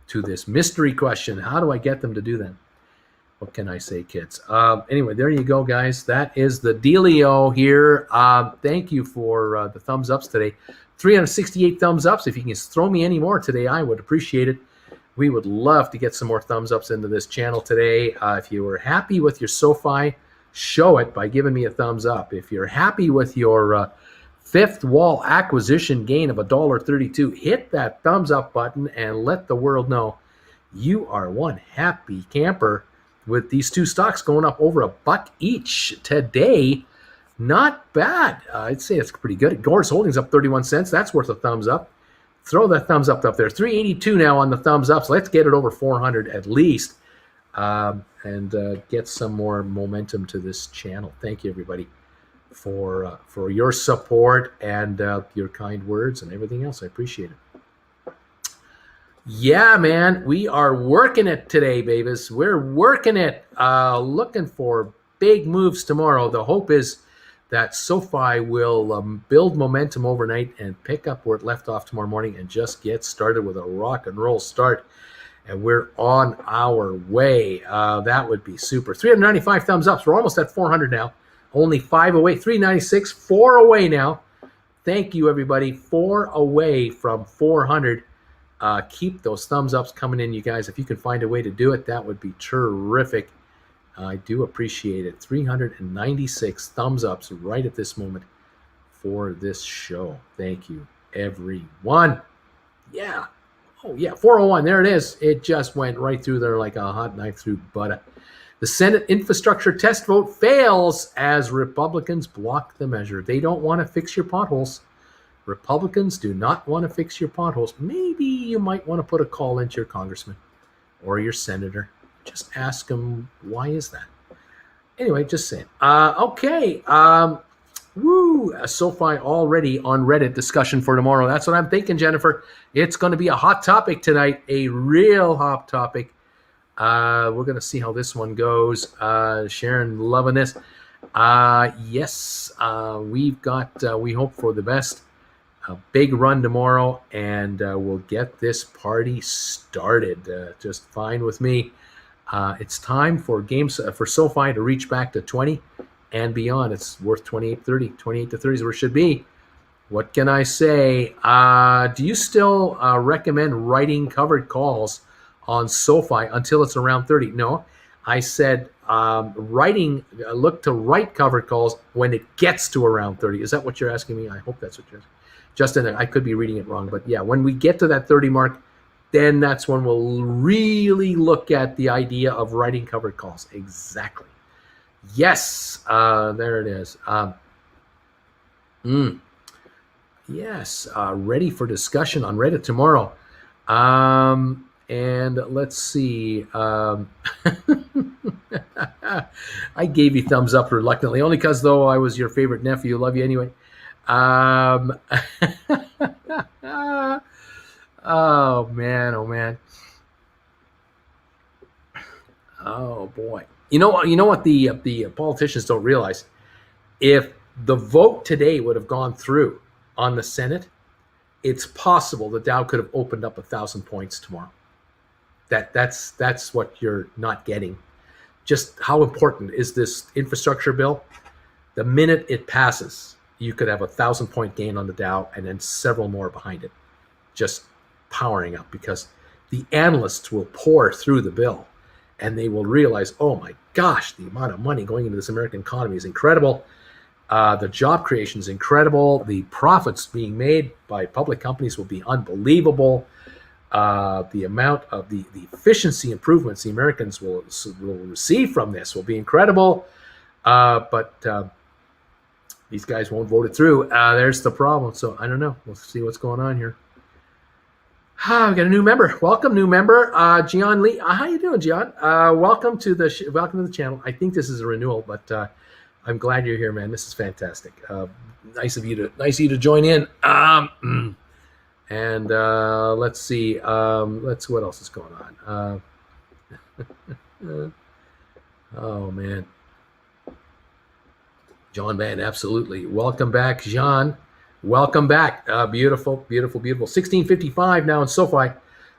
to this mystery question. How do I get them to do that? What can I say, kids? Anyway, there you go, guys. That is the dealio here. Thank you for the thumbs ups today. 368 thumbs ups. If you can throw me any more today, I would appreciate it. We would love to get some more thumbs ups into this channel today. If you were happy with your SoFi, show it by giving me a thumbs up. If you're happy with your fifth wall acquisition gain of $1.32, hit that thumbs up button and let the world know you are one happy camper with these two stocks going up over $1 each today. Not bad. I'd say it's pretty good. Gore's Holdings up 31 cents. That's worth a thumbs up. Throw that thumbs up there. 382 now on the thumbs up. So let's get it over 400 at least, and get some more momentum to this channel. Thank you, everybody, for your support and your kind words and everything else. I appreciate it. Yeah, man, we are working it today, babies. We're working it. Looking for big moves tomorrow. The hope is that SoFi will build momentum overnight and pick up where it left off tomorrow morning and just get started with a rock and roll start. And we're on our way. That would be super. 395 thumbs up. So we're almost at 400 now. Only 5 away. 396, 4 away now. Thank you, everybody. 4 away from 400. Keep those thumbs ups coming in, you guys. If you can find a way to do it, that would be terrific. I do appreciate it. 396 thumbs ups right at this moment for this show. Thank you, everyone. Yeah. Oh, yeah. 401. There it is. It just went right through there like a hot knife through butter. The Senate infrastructure test vote fails as Republicans block the measure. They don't want to fix your potholes. Republicans do not want to fix your potholes. Maybe you might want to put a call into your congressman or your senator. Just ask them, why is that? Anyway, just saying. Okay. SoFi already on Reddit discussion for tomorrow. That's what I'm thinking, Jennifer. It's going to be a hot topic tonight, a real hot topic. We're going to see how this one goes. Sharon, loving this. Yes, we've got, we hope for the best. A big run tomorrow, and we'll get this party started. Just fine with me. It's time for for SoFi to reach back to 20 and beyond. It's worth 28.30. 28 to 30 is where it should be. What can I say? Do you still recommend writing covered calls on SoFi until it's around 30? No, I said look to write covered calls when it gets to around 30. Is that what you're asking me? I hope that's what you're asking. Justin, I could be reading it wrong, but yeah, when we get to that 30 mark, then that's when we'll really look at the idea of writing covered calls. Exactly. Yes, there it is. Yes, ready for discussion on Reddit tomorrow. And let's see. I gave you thumbs up reluctantly, only because though I was your favorite nephew. Love you anyway. Oh man, oh man. Oh boy. You know what the politicians don't realize? If the vote today would have gone through on the Senate, it's possible the Dow could have opened up 1,000 points tomorrow. That's what you're not getting. Just how important is this infrastructure bill? The minute it passes, you could have 1,000-point gain on the Dow and then several more behind it, just powering up, because the analysts will pour through the bill and they will realize, oh my gosh, the amount of money going into this American economy is incredible. The job creation is incredible. The profits being made by public companies will be unbelievable. The amount of the efficiency improvements the Americans will receive from this will be incredible. But these guys won't vote it through. There's the problem. So I don't know. We'll see what's going on here. We got a new member. Welcome, new member, Gian Lee. How you doing, Gian? Welcome to the channel. I think this is a renewal, but I'm glad you're here, man. This is fantastic. Nice of you to join in. And let's see. What else is going on? Oh man, John Van, absolutely. Welcome back, Jean. Welcome back. Beautiful, beautiful, beautiful. 16.55 now in SoFi,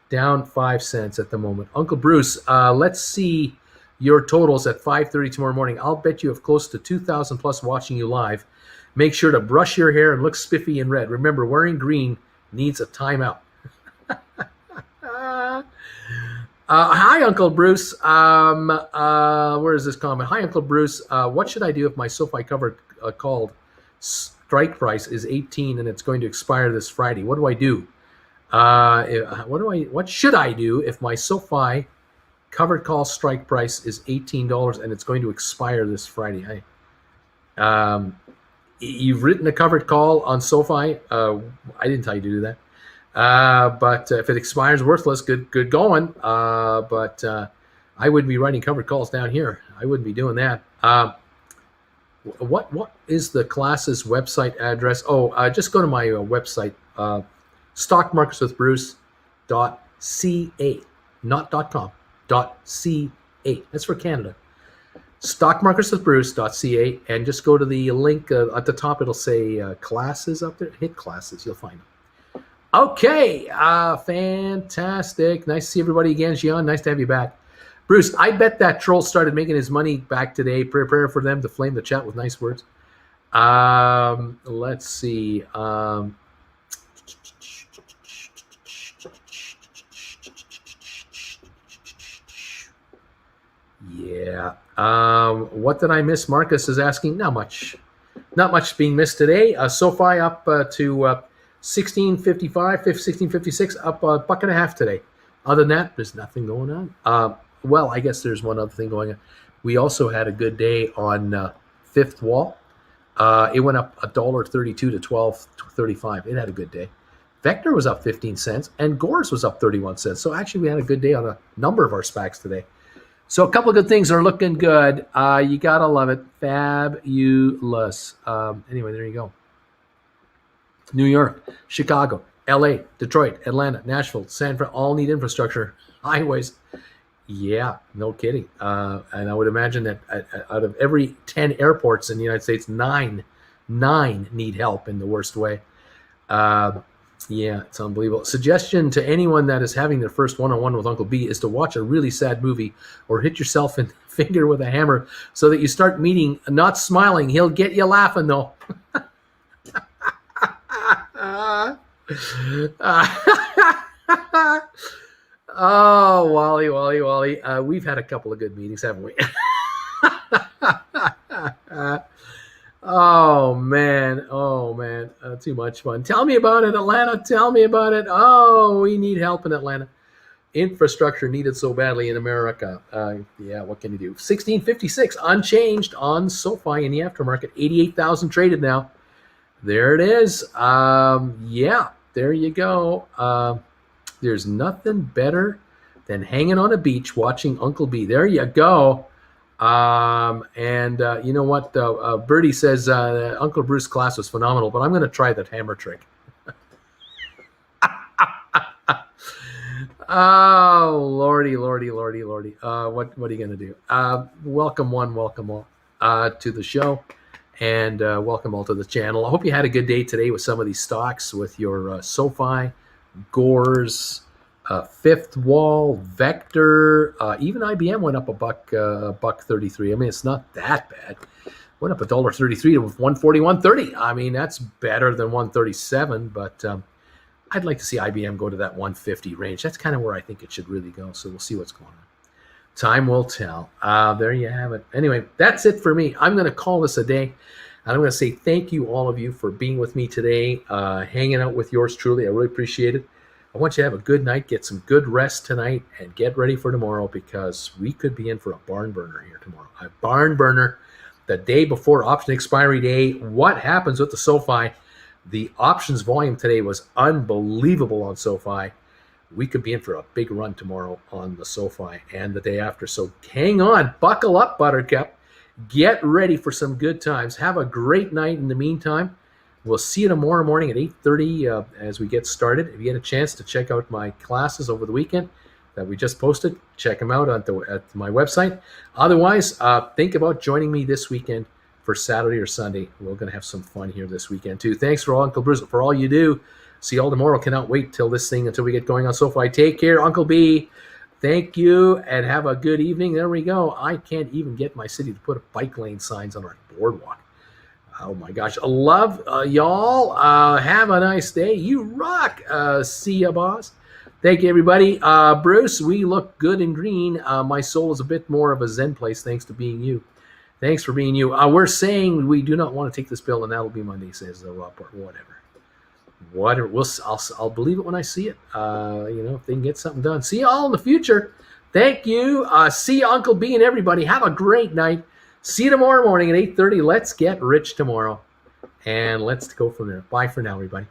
down 5 cents at the moment. Uncle Bruce, let's see your totals at 5:30 tomorrow morning. I'll bet you have close to 2,000 plus watching you live. Make sure to brush your hair and look spiffy in red. Remember, wearing green needs a timeout. Hi, Uncle Bruce. Where is this comment? Hi, Uncle Bruce. What should I do if my SoFi covered called strike price is 18 and it's going to expire this Friday? What do I do? What should I do if my SoFi covered call strike price is $18 and it's going to expire this Friday? You've written a covered call on SoFi. I didn't tell you to do that. But if it expires, worthless. Good going. But I wouldn't be writing covered calls down here. I wouldn't be doing that. What is the class's website address? Just go to my website, stockmarketswithbruce.ca, not .com, .ca. That's for Canada. stockmarketswithbruce.ca, and just go to the link at the top. It'll say classes up there. Hit classes. You'll find them. Okay, fantastic. Nice to see everybody again, Gian. Nice to have you back. Bruce, I bet that troll started making his money back today. Prepare for them to flame the chat with nice words. Let's see. Yeah. What did I miss? Marcus is asking. Not much. Not much being missed today. SoFi up to 16.55, 16.56, up $1.50 today. Other than that, there's nothing going on. Well, I guess there's one other thing going on. We also had a good day on Fifth Wall. It went up $1.32 to $12.35. It had a good day. Vector was up 15 cents, and Gores was up 31 cents. So actually, we had a good day on a number of our SPACs today. So a couple of good things are looking good. You gotta love it. Fabulous. Anyway, there you go. New York, Chicago, LA, Detroit, Atlanta, Nashville, San Fran, all need infrastructure, highways. Yeah, no kidding. And I would imagine that out of every 10 airports in the United States, nine need help in the worst way. Yeah, it's unbelievable. Suggestion to anyone that is having their first one-on-one with Uncle B is to watch a really sad movie or hit yourself in the finger with a hammer so that you start meeting, not smiling. He'll get you laughing, though. Oh, Wally. We've had a couple of good meetings, haven't we? Oh, man. Too much fun. Tell me about it, Atlanta. Tell me about it. Oh, we need help in Atlanta. Infrastructure needed so badly in America. Yeah, what can you do? 1656 unchanged on SoFi in the aftermarket. 88,000 traded now. There it is. Yeah, there you go. There's nothing better than hanging on a beach watching Uncle B. There you go. And you know what? Birdie says Uncle Bruce's class was phenomenal, but I'm going to try that hammer trick. Oh, lordy. What are you going to do? Welcome one, welcome all to the show, and welcome all to the channel. I hope you had a good day today with some of these stocks, with your SoFi, Gores, Fifth Wall, Vector, even IBM went up buck 33. I mean, it's not that bad. Went up $1.33 to 141.30. I mean, that's better than 137, but I'd like to see IBM go to that 150 range. That's kind of where I think it should really go. So we'll see what's going on. Time will tell. There you have it. Anyway, that's it for me. I'm going to call this a day. And I'm going to say thank you, all of you, for being with me today, hanging out with yours truly. I really appreciate it. I want you to have a good night, get some good rest tonight, and get ready for tomorrow, because we could be in for a barn burner here tomorrow. A barn burner the day before option expiry day. What happens with the SoFi? The options volume today was unbelievable on SoFi. We could be in for a big run tomorrow on the SoFi and the day after. So hang on, buckle up, Buttercup. Get ready for some good times. Have a great night in the meantime. We'll see you tomorrow morning at 8:30 as we get started. If you get a chance to check out my classes over the weekend that we just posted, check them out at my website. Otherwise, think about joining me this weekend for Saturday or Sunday. We're going to have some fun here this weekend too. Thanks for all, Uncle Bruce, for all you do. See you all tomorrow. Cannot wait until we get going on SoFi. Take care, Uncle B. Thank you, and have a good evening. There we go. I can't even get my city to put bike lane signs on our boardwalk. Oh my gosh. I love y'all. Have a nice day. You rock. See ya, boss. Thank you, everybody. Bruce, we look good and green. My soul is a bit more of a Zen place thanks to being you. Thanks for being you. We're saying we do not want to take this bill, and that'll be Monday, says the report. Whatever. I'll believe it when I see it. If they can get something done. See you all in the future. Thank you. See you, Uncle B, and everybody. Have a great night. See you tomorrow morning at 8:30. Let's get rich tomorrow, and let's go from there. Bye for now, everybody.